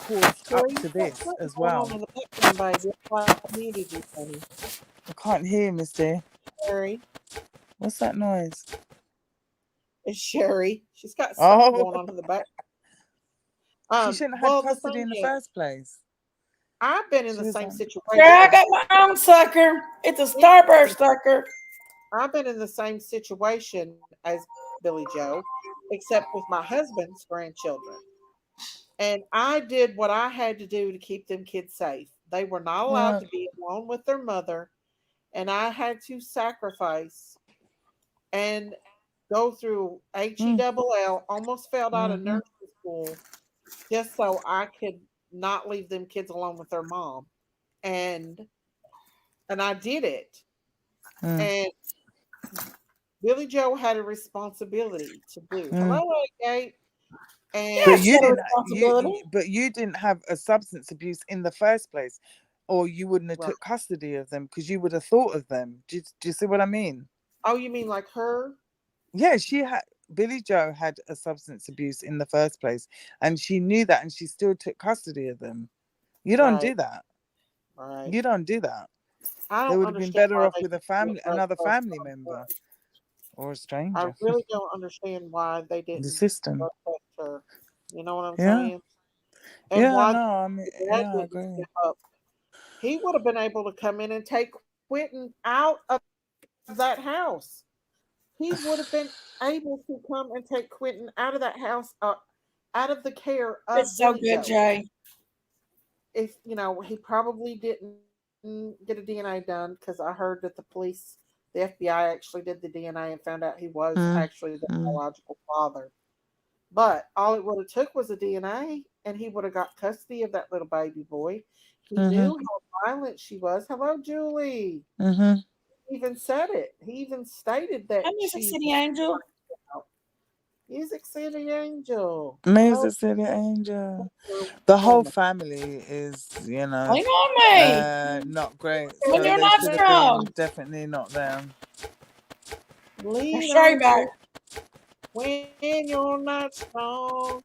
caused up Sherry, to what's this that as going well. on in the background, baby? I muted you, honey. I can't hear, Misty. Sherry. What's that noise? It's Sherry. She's got something Oh, going on in the back. she shouldn't have had Well, the custody thing in the is, first place. I've been in She the was same on. Yeah, I situation. got my own sucker. It's a Me starburst too. sucker. I've been in the same situation as Billy Joe, except with my husband's grandchildren. And I did what I had to do to keep them kids safe. They were not allowed Right. to be alone with their mother, and I had to sacrifice and go through Mm. HELL, almost failed out of Mm-hmm. nursing school just so I could not leave them kids alone with their mom. And I did it. Mm. And Billy Joe had a responsibility to do. Mm. Hello, Gabe. Yeah, But And she you had a didn't. responsibility. But you didn't have a substance abuse in the first place, or you wouldn't have right. took custody of them because you would have thought of them. Do you see what I mean? Oh, you mean like her? Yeah, she had. Billy Joe had a substance abuse in the first place, and she knew that, and she still took custody of them. You don't Right. do that. Right. You don't do that. I They don't would have been understand better why off they with a didn't family, let another us family member or a I stranger. really don't understand why they The didn't system. protect her. You know what I'm Yeah. saying? And Yeah. why No. I mean. the dad Yeah. I didn't agree. step up. He would have been able to come in and take Quentin out of that house. He would have been able to come and take Quentin out of that house, out of the care of It's so Billy good, Joe. Jay. If he probably didn't get a DNA done because I heard that the FBI actually did the DNA and found out he was Mm, actually the mm, biological father. But all it would have took was a DNA, and he would have got custody of that little baby boy. He mm-hmm, knew how violent she was. Hello, Julie. mm-hmm. He even said it. He even stated that Hi, Music she City Angel. Music City Angel. Hello, Music City Angel. Mr. The whole woman. family is, Lean on me not great. when So you're they not should have strong. been definitely not there. I'll Lean show you on back. me when you're not strong,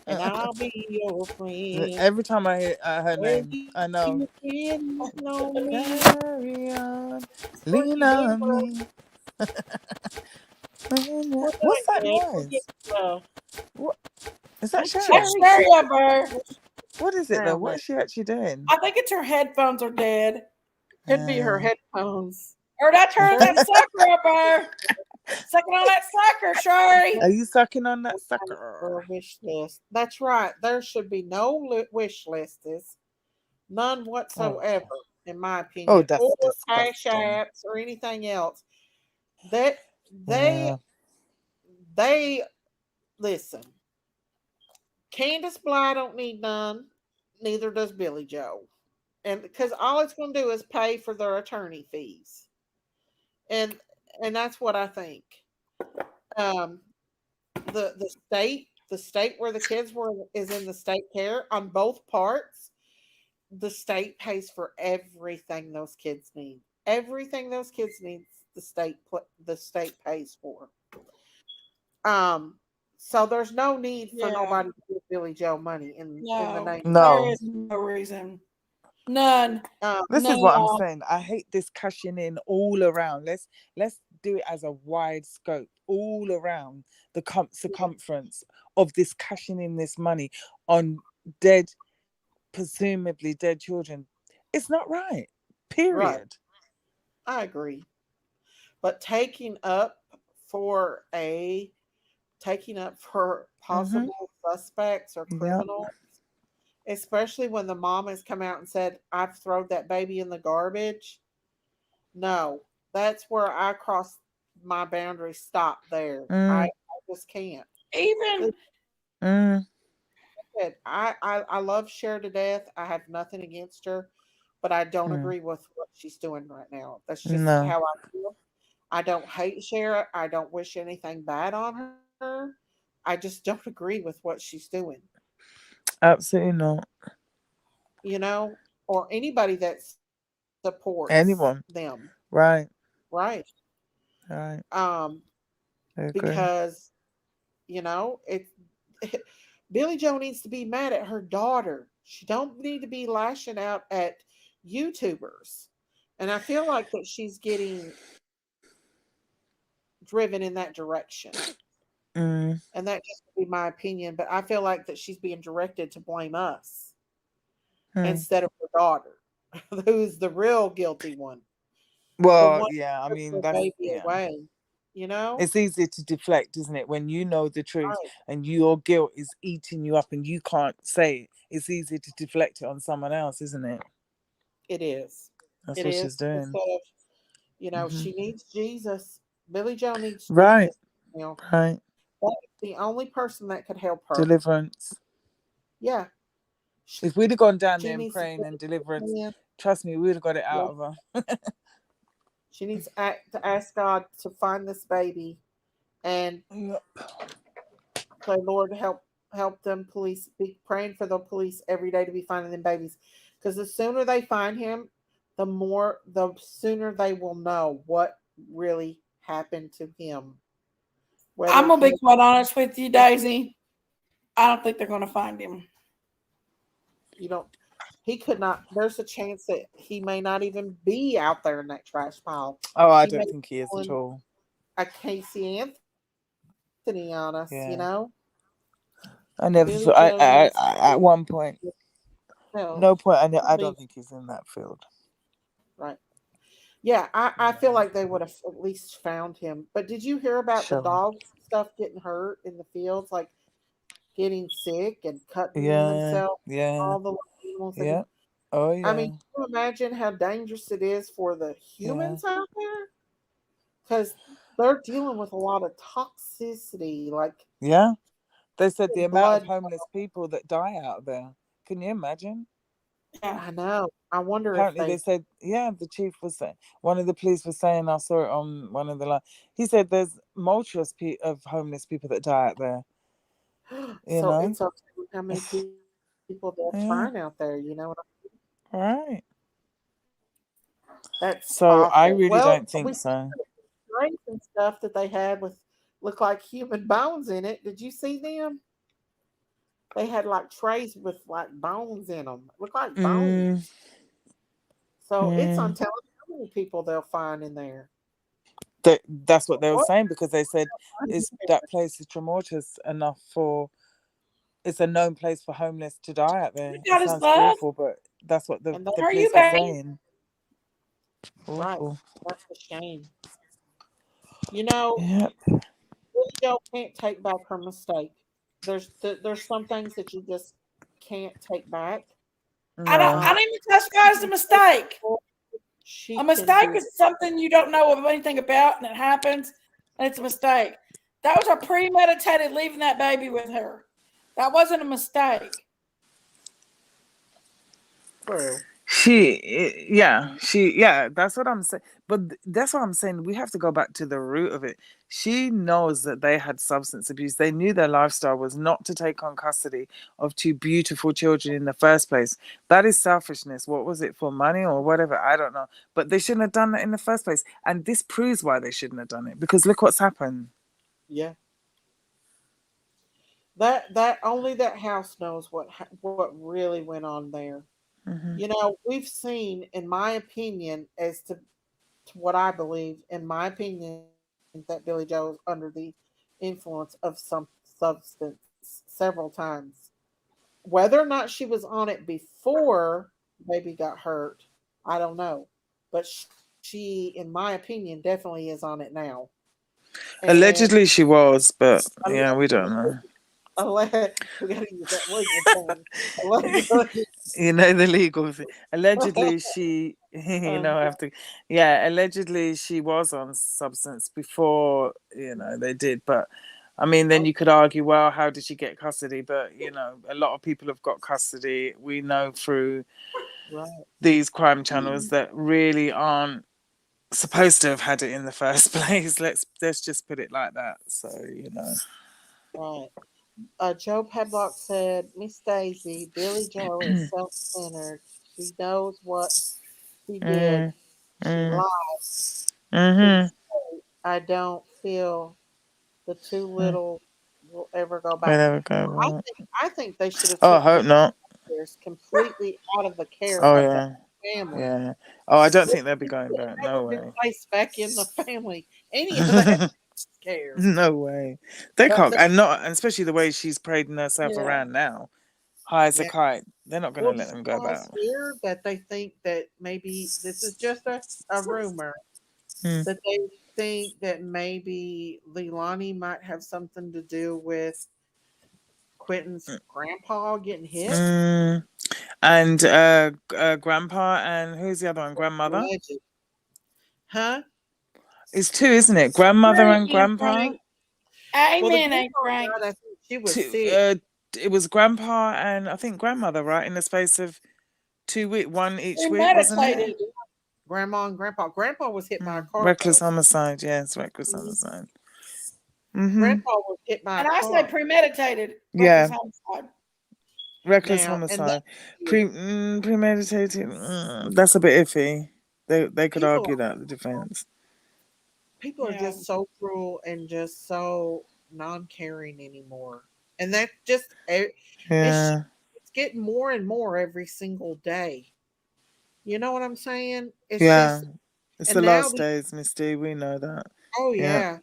and I'll be your friend. Every time I hear her When name, I know. you can lean on me, Carry on, lean on remember me. what What's that I gave. noise? What is that, That's Sherry? That's Sherry. Sherry up there. What is it though? Down What there. is she actually doing? I think it's her headphones are dead. Could be her Uh, headphones. Or that's her, Sherry, that sucker up there. Sucking on that sucker, Sherry. are you sucking on that for a sucker? wish list. That's right. There should be no wish lists, none Oh, whatsoever, in my oh, opinion, or that's cash disgusting. apps or anything else. That they Yeah. they listen. Candace Bly don't need none. Neither does Billy Joe, and because all it's going to do is pay for their attorney fees, and that's what I think. Um, the state where the kids were is in the state care on both parts. The state pays for everything those kids need. Everything those kids need, the state pays for. Um, so there's no need for Yeah. nobody to give Billy Joe money in the No, name. there No. is no reason. None. This No. is what I'm saying. I hate this cashing in all around. Let's do it as a wide scope, all around the circumference of this cashing in this money on dead, presumably dead children. It's not right. Right, Period. I agree. But for a taking up for Mm-hmm. possible suspects or Yep. criminals, especially when the mom has come out and said, I've thrown that baby in the garbage. No, that's where I cross my boundary. Stop there. I Mm, just can't. Even mm, I love Cher to death. I have nothing against her, but I don't mm. agree with what she's doing right now. That's just No, how I feel. I don't hate Cher. I don't wish anything bad on her. I just don't agree with what she's doing. absolutely not. You know, or anybody that supports Anyone. them, Right, right? right. Um, I agree. because it Billy Joe needs to be mad at her daughter. She don't need to be lashing out at YouTubers. And I feel like that she's getting driven in that direction. Mm, And that just would be my opinion. But I feel like that she's being directed to blame us mm. instead of her daughter, who's the real guilty one, the Well, one yeah, I who took mean, her that's, baby yeah. away. You know? It's easy to deflect, isn't it? When you know the truth Right. and your guilt is eating you up and you can't say it, it's easy to deflect it on someone else, isn't it? It is. That's It what is. she's doing. Instead of, Hmm. she needs Jesus. Billy Joe needs Right, Jesus. You know, right. that's the only person that could help her. Deliverance. Yeah. If we'd have gone down She there and needs to praying put and it deliverance, in. trust me, we'd have got it Yeah. out of her. She needs to ask God to find this baby and Yep. say, Lord, help them police. Be praying for the police every day to be finding them babies. Because the sooner they find him, the sooner they will know what really happened to him. I'm Whether gonna be he quite honest with you, Daisy. I don't think they're gonna find him. you don't he could not there's a chance that he may not even be out there in that trash pile. Oh, I She may don't be think he is at pulling all. a Casey Anthony on us, Yeah. I never Billy thought, Joe needs at one point, help. no point, I don't Needs think he's in that field. right. Yeah, I feel Yeah. like they would have at least found him. But did you hear about the Sure. dogs and stuff getting hurt in the fields, like getting sick and cutting Yeah, themselves? yeah, All the animals. yeah. Oh, I mean, yeah, can you imagine how dangerous it is for the yeah, humans out there? Because they're dealing with a lot of toxicity, like yeah. They said the amount of blood. homeless people that die out there. Can you imagine? Yeah. I know. I wonder if Apparently, they said, yeah, the chief was saying, one of the police was saying, I saw it on one of the line. He said there's multitudes of homeless people that die out there, you so know? it's okay with how many people they'll Yeah, find out there. right. That's So I awful. really Well, don't think we so. trays and stuff that they had with look like human bones in it. Did you see them? They had like trays with like bones in them. Look like bones. Mm, So it's mm. on telling how many people they'll find in there. That's what they were What? saying because they said that place is tumultuous enough for it's a known place for homeless to die out there. It God is sounds love. awful, but that's what And the Are you police were babe? saying. right. Awful. That's a shame. You know, Yep. Billy Joe can't take back her mistake. There's some things that you just can't take back. No. I don't even classify as a mistake. She A can mistake do is something you don't know of anything about and it happens and it's a mistake. That was a premeditated leaving that baby with her. That wasn't a mistake. true. Yeah, that's what I'm saying. But that's what I'm saying. We have to go back to the root of it. She knows that they had substance abuse. They knew their lifestyle was not to take on custody of two beautiful children in the first place. That is selfishness. What was it, for money or whatever? I don't know. But they shouldn't have done that in the first place. And this proves why they shouldn't have done it. Because look what's happened. Yeah. That only that house knows what really went on there. Hmm. You know, we've seen, in my opinion, as to what I believe, in my opinion, that Billy Joe is under the influence of some substance several times. Whether or not she was on it before baby got hurt, I don't know. But she, in my opinion, definitely is on it now. And Allegedly she was, but yeah, we don't allegedly, know. we got to use that legal term. Allegedly, You know the legal thing. Allegedly, she, um, I have to, yeah. Allegedly, she was on substance before, they did. But I mean, then you could argue, well, how did she get custody? But a lot of people have got custody. We know through right, these crime channels that really aren't supposed to have had it in the first place. Let's just put it like that. So right. Joe Padlock said, Miss Daisy, Billy Joe is self-centered. She knows what he did. Mm, She mm, lied to the mm-hmm. state. I don't feel the two Mm. little will ever go We'll back. never go right. I think they should have Oh, I took hope the not. years completely out of the care Oh of that yeah. family. Yeah. Oh, I don't They think they'll be should going back. never No been way. placed back in the family. Any of that care. No way. They But can't, and especially the way she's parading herself Yeah. around now, high as a yeah. kite. They're not going Well, to do let you them go back. guys hear that they think that maybe this is just a rumor Hmm. that they think that maybe Leilani might have something to do with Quentin's grandpa getting hit? Mm. And grandpa and who's the other one? Grandmother. Alleged. Huh? It's two, isn't it? Grandmother and Amen, grandpa. Frank. Well, the Amen, grandpa Aunt Frank. died. I think she was Two. sick. It was grandpa and I think grandmother, right? In the space of 2 weeks, one each week, wasn't it? Premeditated. Grandma and grandpa. Grandpa was hit by a Mm. car Reckless though. homicide. Yes, reckless Mhm. homicide. Mm-hmm. Grandpa was hit by a And I say car. premeditated reckless Yeah. homicide. Reckless Now, and that homicide, premeditated. That's a bit iffy. They could people argue that the defense. people are Yeah. just so cruel and just so non-caring anymore, and that just it's Yeah, it's getting more and more every single day. You know what I'm saying? It's yeah. just, It's and the now last days, Misty. We know that. oh Yeah. yeah,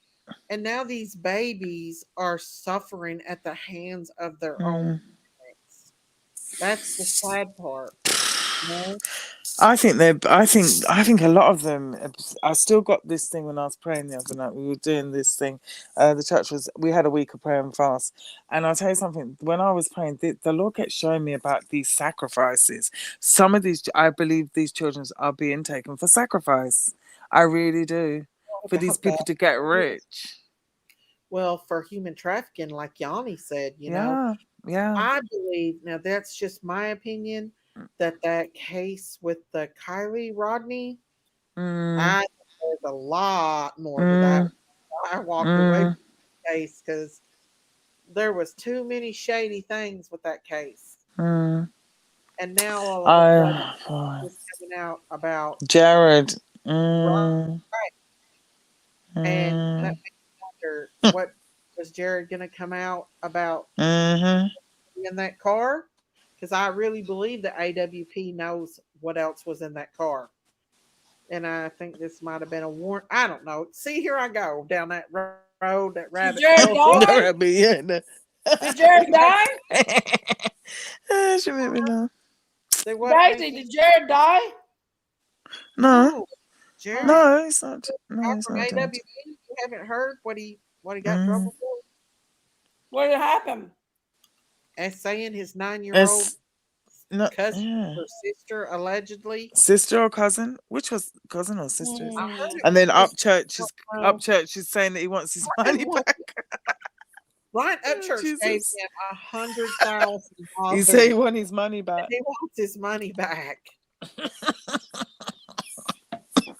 and now these babies are suffering at the hands of their own Mm. parents. That's the sad part. You know? I think a lot of them. I still got this thing when I was praying the other night. We were doing this thing. The church we had a week of prayer and fast, and I'll tell you something. When I was praying, the Lord kept showing me about these sacrifices. Some of these, I believe, these children are being taken for sacrifice. I really do, for these About that. people to get rich. Well, for human trafficking, like Yanni said, Yeah, yeah. I believe, now that's just my opinion, that case with the Kylie Rodney, Mm, I think there's a lot more to that. mm, I walked away from mm. the case because there was too many shady things with that case. Mm. And now all of a sudden I, it's coming out about Jared. right. Mm, And that mm, makes me wonder, what was Jared gonna come out about mm-hmm. in that car? Because I really believe that AWP knows what else was in that car. And I think this might have been a warrant. I don't know. See, here I go down that road, that rabbit Did hole. Jared die? No, but yeah, no. Did Jared die? She made me laugh. Say what, Daisy, Nikki? did Jared die? No, No, Jared no, it's not. No, guy it's from not dead. AWP. You haven't heard what he got in Mm. trouble for? What did happen? And saying his 9-year-old It's not. cousin Yeah, or sister allegedly. sister or cousin? Which was cousin or sisters? I heard Hmm. it And was then sister. I don't know. Upchurch is saying that he wants his And money what? back. Ryan Oh, Upchurch gave Jesus. him $100,000, He said he and wants his money back. he wants his money back.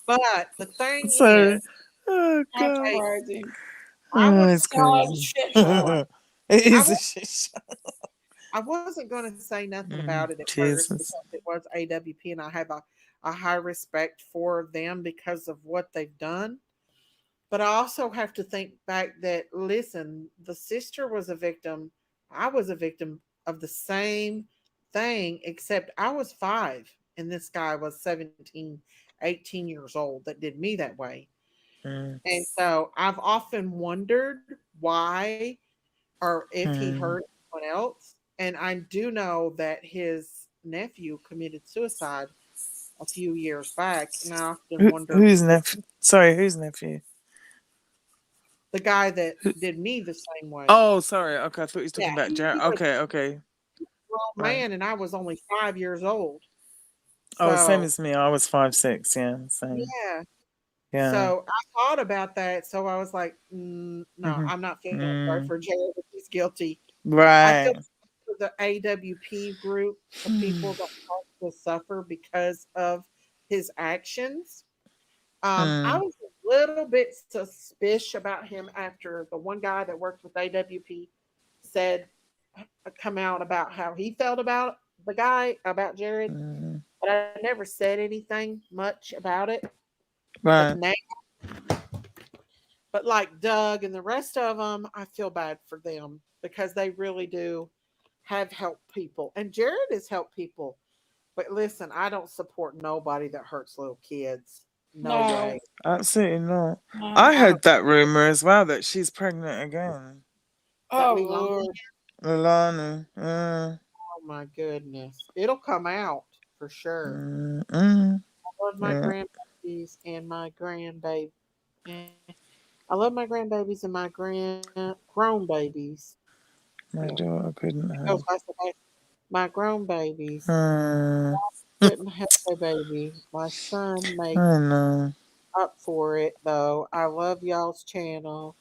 But the thing So, is, oh That's god, crazy. I oh, was it's No, it's a crazy. shit show. It I, is a wa- shit show. I wasn't going to say nothing about it at first Jesus. because it was AWP, and I have a high respect for them because of what they've done. But I also have to think back that, listen, the sister was a victim. I was a victim of the same thing, except I was 5 and this guy was 17, 18 years old that did me that way. Mm, And so I've often wondered why or if he mm. hurt anyone else. And I do know that his nephew committed suicide a few years back. And I often wonder, Who's nephew? Sorry, who's nephew? the guy that Who- did me the same way. Oh, sorry. Okay, I thought you were Yeah, talking about he Jared. was Okay, okay, a grown right. man and I was only 5 years old. Oh, same So as me. I was 5'6". Yeah, same. yeah. Yeah. So I thought about that. So I was like, no, Hmm. I'm not feeling sorry Mm. for Jared if he's guilty. I feel Right. for the AWP group of people that have to suffer because of his actions. I Mm. was a little bit suspicious about him after the one guy that worked with AWP said come out about how he felt about the guy, about Jared, Mm. but I never said anything much about it. But Right. now, but like Doug and the rest of them, I feel bad for them because they really do have helped people, and Jared has helped people. But listen, I don't support nobody that hurts little kids. No No, way. Absolutely not. no. I I don't. heard that rumor as well that she's pregnant again. That Oh Leilani. Lord. Lilana. Oh my goodness, it'll come out for sure. Mm. I love my Yeah. grandbabies and my grandbaby. eh, I love my grandbabies and my grown babies. My Yeah, daughter couldn't it goes have. by so fast. My grown babies Mm. couldn't have a baby. My son I makes know. up for it though. I love y'all's channel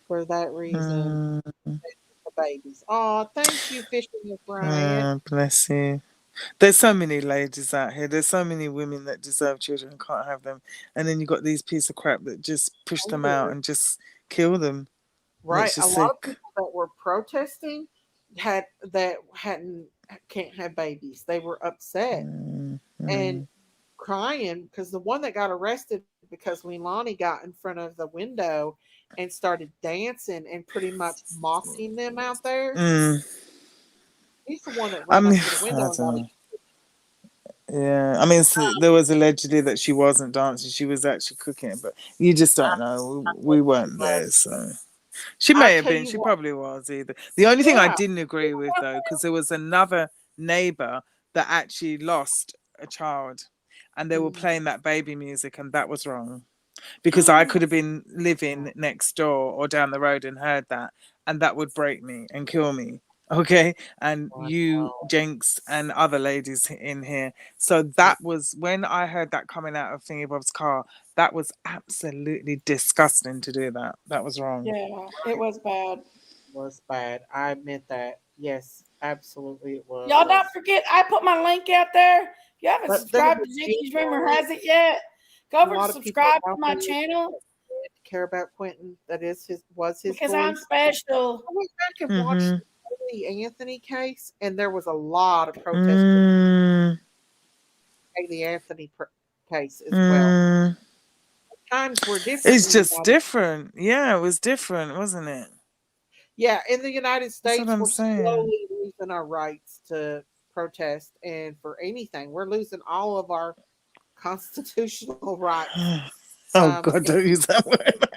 for that reason. Mm. The babies. Oh, thank you, Fishing with Bryant. Bless you. There's so many ladies out here. There's so many women that deserve children and can't have them. And then you got these piece of crap that just push them out Wonder. and just kill them. And Right. it's A just lot of sick. people that were protesting had that hadn't can't have babies. They were upset Mm, and mm, crying because the one that got arrested because Leilani got in front of the window and started dancing and pretty much mocking them out there. mm. He's the one that I ran mean, up to the I window don't and got it. know. Yeah, I mean, so there was allegedly that she wasn't dancing; she was actually cooking it, but you just don't know. We weren't there, so she I may have tell been. you She what, probably was either. The only thing I yeah. didn't agree with, though, because there was another neighbor that actually lost a child, and they were Mm. playing that baby music, and that was wrong because I could have been living next door or down the road and heard that, and that would break me and kill me. Okay, and I you, know. Jenks, and other ladies in here. So Yeah, that was when I heard that coming out of Thingy Bob's car. That was absolutely disgusting to do that. That was wrong. Yeah, it was bad. was bad. I admit that. Yes, absolutely it Y'all was. don't forget, I put my link out there. If you haven't But there subscribed was to Jinky's Rumor people, has it yet, go a over and lot of people subscribe to out my there channel that care about Quentin. That is his was his because I'm voice. special. I went back and watched Mm-hmm. the Haley Anthony case, and there was a lot of protest for Mm, Haley Anthony case as well. mm. Times were different It's in the just United. different. Yeah, it was different, wasn't it? Yeah, in the United That's what States, I'm we're saying. slowly losing our rights to protest and for anything. We're losing all of our constitutional rights. Oh God, Yeah, don't use that word.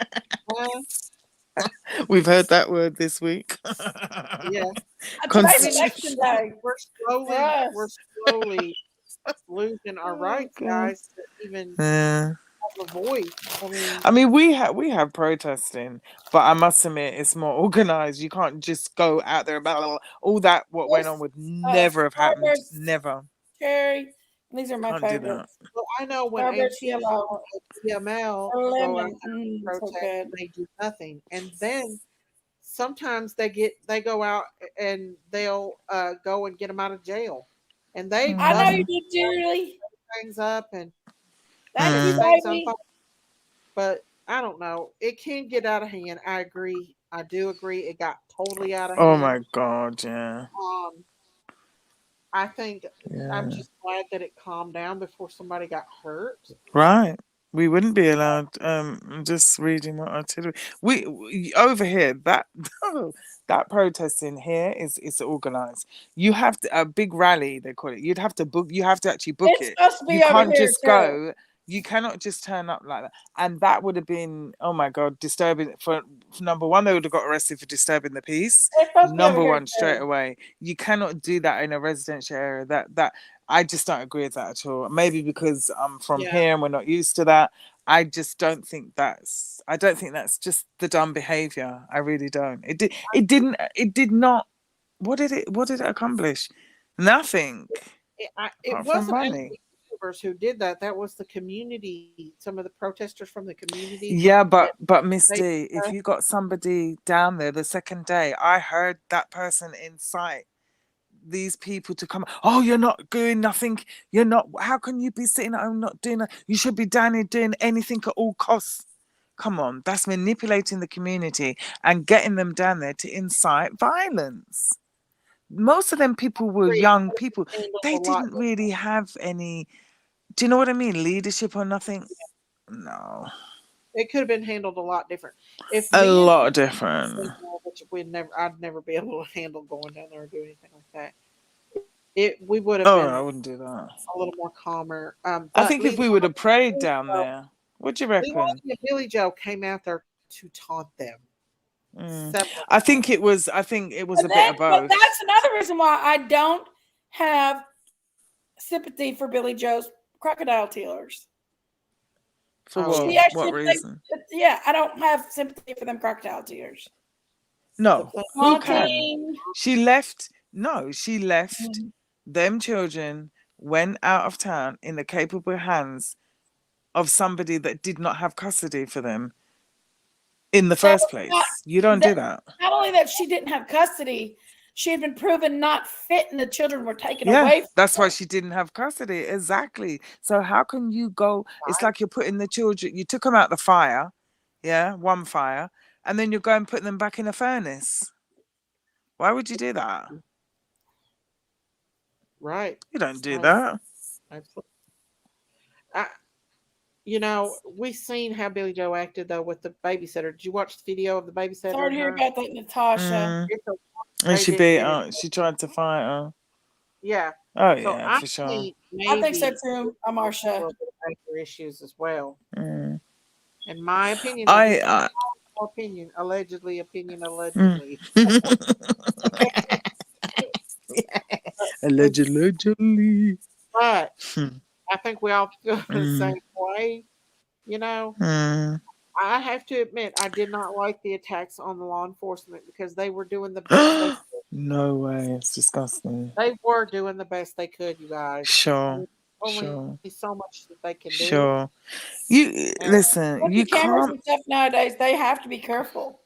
uh, We've heard that word this week. yeah. I Today's mean, election Constitution. day we're for we're us. slowly losing our Oh rights, God. guys, to even Yeah. have a voice. I mean, I mean, we have protesting, but I must admit it's more organized. You can't just go out there about all that. What went on This would never have happened. Starburst Never. cherry. These are my Can't do that. favorites. well, I know when Starburst AT yellow BML or go out lemon. there and So protest, good. and they do nothing, and then sometimes they go out and they'll go and get them out of jail, and they've I know nothing you Mm, did, Julie. things up and Thank get you, things baby. on. But I don't know. It can get out of hand. I agree. I do agree. It got totally out of Oh hand. my God, yeah. Um, I think I'm Yeah. just glad that it calmed down before somebody got hurt. Right. We wouldn't be allowed. I'm just reading what artillery. We over here that that protesting here is organized. You have to, a big rally they call it. You'd have to book. You have to actually book It's it. supposed to You be over can't here just too. go. You cannot just turn up like that. And that would have been, oh my God, disturbing. For number one, they would have got arrested for disturbing the peace. It's supposed to be over Number here one, straight too. away. You cannot do that in a residential area. That I just don't agree with that at all. Maybe because I'm from Yeah. here and we're not used to that. I just don't think that's. I don't think that's just the dumb behavior. I really don't. It did. It didn't. It did not. What did it? What did it accomplish? Nothing. It Apart from wasn't only money. the YouTubers who did that. That was the community. Some of the protesters from the community. Yeah, That but Miss they, D, if you got somebody down there the second day, I heard that person incite these people to come. Oh, you're not doing nothing. You're not. How can you be sitting at home not doing that? You should be down here doing anything at all costs. Come on, that's manipulating the community and getting them down there to incite violence. Most of them people were agree, it young could have people. been handled a They lot didn't really have any. Do you know what I mean? Leadership or nothing. No, it could have been handled a lot different. If a me and lot different. which I'd never be able to handle going down there and do anything like that. We would have Oh, I been wouldn't do that. a little more calmer. I But think if we would have prayed down there, what do you Lee reckon? Walkie and Billy Joe came out there to taunt them several I times. think it was. I think it was But a bit of but both. that's another reason why I don't have sympathy for Billy Joe's crocodile tears. For Oh, what? She yeah. What actually, reason? yeah, I don't have sympathy for them crocodile tears. The No. thing Who is that can? Haunting. She left. No, she left. Mhm. Them children went out of town in the capable hands of somebody that did not have custody for them in the That first was not place. You don't do that. that. Not only that she didn't have custody, she had been proven not fit, and the children were taken Yeah, away from that's why her. she didn't have custody. Exactly. So how can you go? It's right, like you're putting the children. You took them out the fire, yeah, one fire, and then you're going putting them back in a furnace. Why would you do that? right. You don't do I, that. absolutely. I, we seen how Billy Joe acted though with the babysitter. Did you watch the video of the babysitter Sorry and to hear her? about that, Natasha. Mm. It's a And they she didn't beat get it. her. She tried to fight her. Yeah. Oh So yeah, I for sure. think I think so maybe too, a Marsha. little bit of anger issues as well. Mm. In my opinion, now this is I. my opinion, allegedly, Mm. allegedly. Allegedly. But Hmm. I think we all feel the Mm. same way. You know, Mm. I have to admit, I did not like the attacks on the law enforcement because they were doing the best they could. No way. It's disgusting. They were doing the best they could, you guys. I Sure. mean, only Sure. so much that they can do. Sure. You And listen, With the cameras and stuff nowadays, they have to be careful.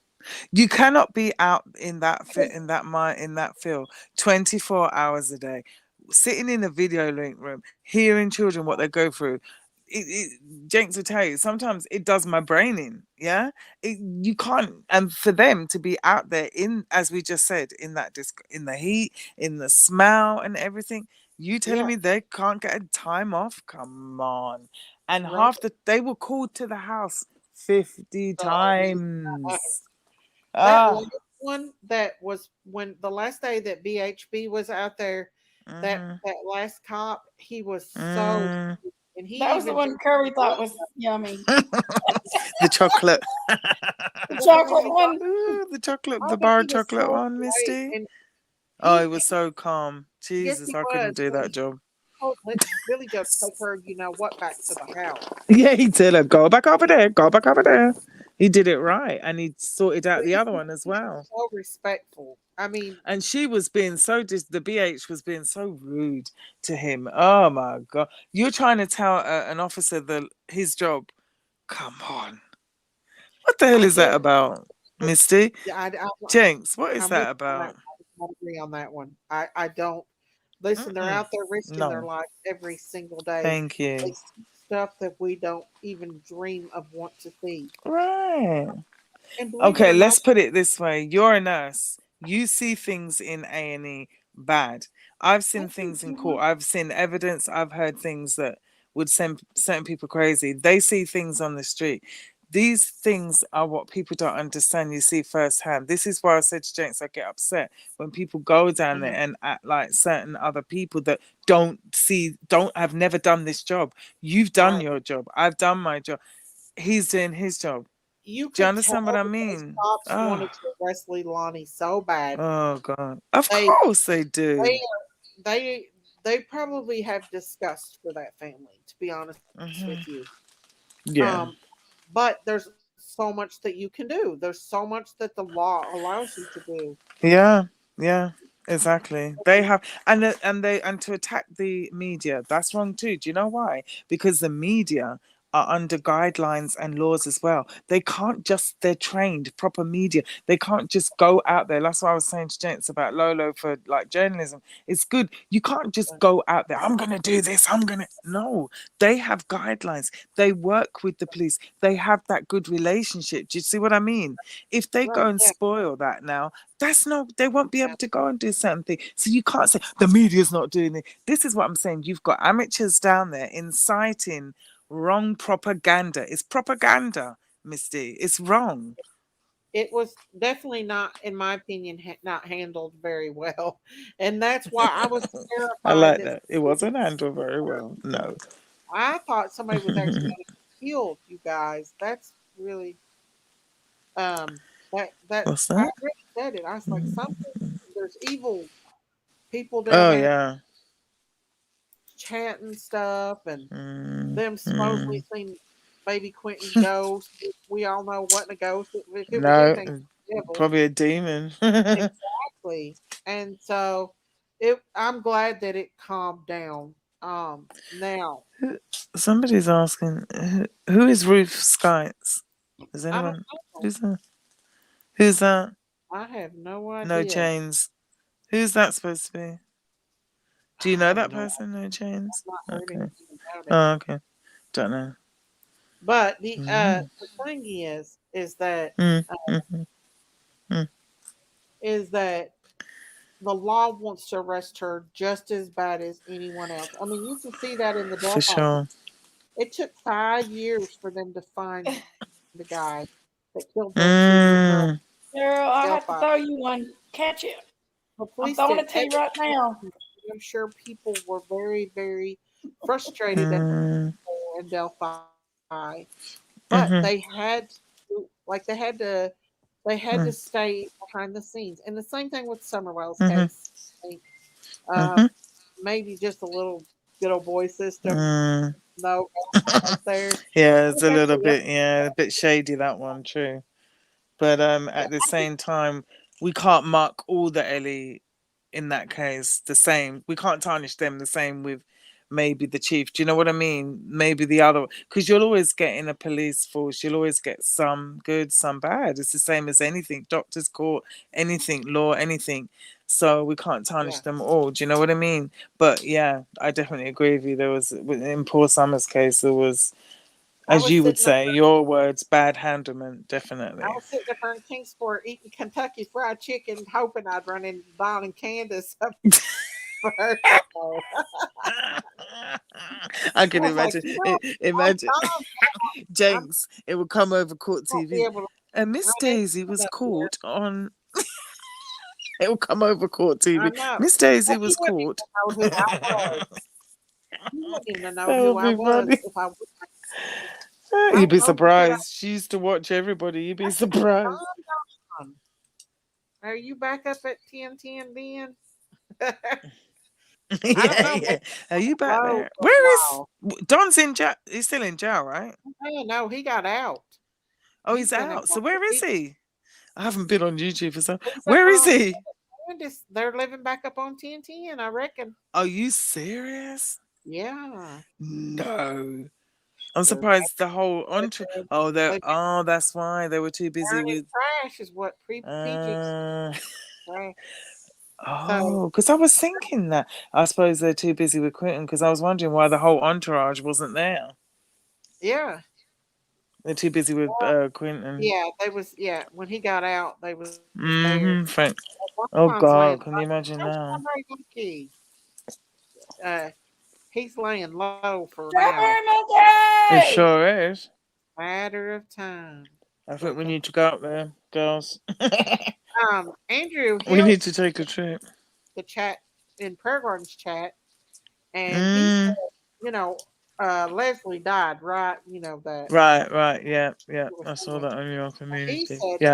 you cannot be out in that in that field 24 hours a day, sitting in a video link room, hearing children what they go through. Jenks will tell you, sometimes it does my brain in. Yeah, you can't. And for them to be out there in, as we just said, in that in the heat, in the smell, and everything. You telling yeah, me they can't get a time off? Come on. And right. they were called to the house 50 So, times. that Ah. last one that was when the last day that BHB was out there, Mm, that last cop, he was so, mm. and he That was the even one Curry thought was yummy. The chocolate. The chocolate one. Ooh, the chocolate, I the think bar he was chocolate so one, great, Misty. and Oh, he it was so calm. yes Jesus, he I couldn't was, do but that he job. told Billy Joe to take her, back to the house. Yeah, he told her, go back over there, go back over there. He did it right, and he sorted out the other one as well. So respectful. I mean, And she was being the BH was being so rude to him. Oh my God. You're trying to tell an officer his job. Come on. What the hell I is that guess about, Misty? yeah, Jenks, what is I'm with that you on that. about? I don't agree on that one. I don't. Listen, they're out there risking their No. life every single day. Thank They you. see stuff that we don't even dream of want to see. Right. And believe it Okay, or not, let's put it this way. You're a nurse. You see things in A&E bad. I've I seen think things in you court. know, I've seen evidence. I've heard things that would send certain people crazy. They see things on the street. These things are what people don't understand. You see firsthand. This is why I said to Jenks, I get upset when people go down there mhm, and act like certain other people that don't have never done this job. You've done right. your job. I've done my job. He's doing his job. You Do you could tell understand what I that those mean? cops Oh, wanted to arrest Leilani so bad. oh God. Of They course they they do. they probably have disgust for that family, to be honest with you. Mhm. Um, Yeah. but there's so much that you can do. There's so much that the law allows you to do. Yeah, yeah, exactly. They have, and to attack the media, that's wrong too. Do you know why? Because the media are under guidelines and laws as well. They can't just, they're trained, proper media. They can't just go out there. That's why I was saying to Gents about Lolo for like journalism. It's good. You can't just go out there. I'm gonna do this. No. They have guidelines. They work with the police. They have that good relationship. Do you see what I mean? If they Right? go and Yeah. spoil that now, that's no, they won't be Yeah. able to go and do certain things. So you can't say the media's not doing it. This is what I'm saying. You've got amateurs down there inciting wrong propaganda. It's propaganda, Misty. It's wrong. It was definitely not, in my opinion, not handled very well, and that's why I was I terrified like that that. It wasn't handled very well. No. I thought somebody was actually going to get killed. You guys, that's really that What's I that? really said it. I was like, something. There's evil people down Oh there yeah. chanting stuff, and Mm, them supposedly mm. seen baby Quentin's ghost. We all know wasn't a ghost. If it was No, anything, the devil. probably a demon. Exactly. And so it I'm glad that it calmed down. Now Somebody's asking, who is Ruth Skites? Is I don't anyone? know. Who's that? Who's that? I have no No idea. chains. Who's that supposed to be? Do you I know have that no person? No chains. I've not heard Okay. anything about it. Oh, okay. Don't know. But Mm, the thing is that mm, uh, mm, mm, is that the law wants to arrest her just as bad as anyone else. I mean, you can see that in the for Delphi case. sure. It took 5 years for them to find the guy that killed those two little girls Mm, in Girl, I have to Delphi. throw you one. Catch it. The I'm police throwing did it to you right everything. now. I'm sure people were very, very frustrated at mm, in Delphi, but they mm-hmm, had they had to mm, stay behind the scenes. And the same thing with Summerwell's mm-hmm, case. I think, uh, mm-hmm, maybe just a little good old boy system. mm. No, right there. Yeah, But it's a little actually, bit, yeah, a bit shady that one, true. But yeah, at the same time, we can't mark all the Ellie in that case the same. We can't tarnish them the same with maybe the chief. Do you know what I mean? Maybe the other, because you'll always get in a police force, you'll always get some good, some bad. It's the same as anything, doctors, court, anything, law, anything. So we can't tarnish yeah. them all. Do you know what I mean? But yeah, I definitely agree with you. There was in Paul Summers' case, there was, I as was you would sitting say, over your words, bad handlement, I definitely. was sitting up there in Kingsport eating Kentucky Fried Chicken, hoping I'd run into Don and Candace up for her tomorrow. I I can was like, imagine. you know, I'm Imagine Don. I Jenks. It would come over court won't be TV. able to Miss run into Daisy him was up there. caught on. It will come over court I TV. know. Miss Daisy But he was wouldn't caught. even know who I was. He wouldn't even know That who would I be was funny. if I would. I You'd don't be know who did surprised. She used to watch everybody. You'd be surprised. Don. Are you back up at 1010 then? I don't Yeah, know. yeah. Are you back Low there? for a Where is while. Don's in jail? He's still in jail, right? Oh, no, he got out. Oh, He's he's been out. So out. where is he? I haven't been on YouTube for so. He's up Where is on he? Candace. They're living back up on 1010, I reckon. Are you serious? Yeah. No. I'm They're surprised the whole entre. they're Oh, they. they're Oh, that's why they were too busy burning with. trash is what PG Uh, trash. Oh, because I was thinking that. I suppose they're too busy with Quinton because I was wondering why the whole entourage wasn't there. Yeah. They're too busy with Quinton. Yeah, they was when he got out, they was there. Mm-hmm. Frank. One Oh time's laying God, can you imagine There's now? Henry Monkey. He's laying low for now. Strawberry It Monkey! sure is. Matter of time. I think we Okay. need to go up there, girls. Andrew We Hill need to take a trip. the chat in Prayer Gardens chat, and he Mm, said, you know, Leslie died, right? You know that right, yeah. he was I saw saying. that on your He community. said Yeah.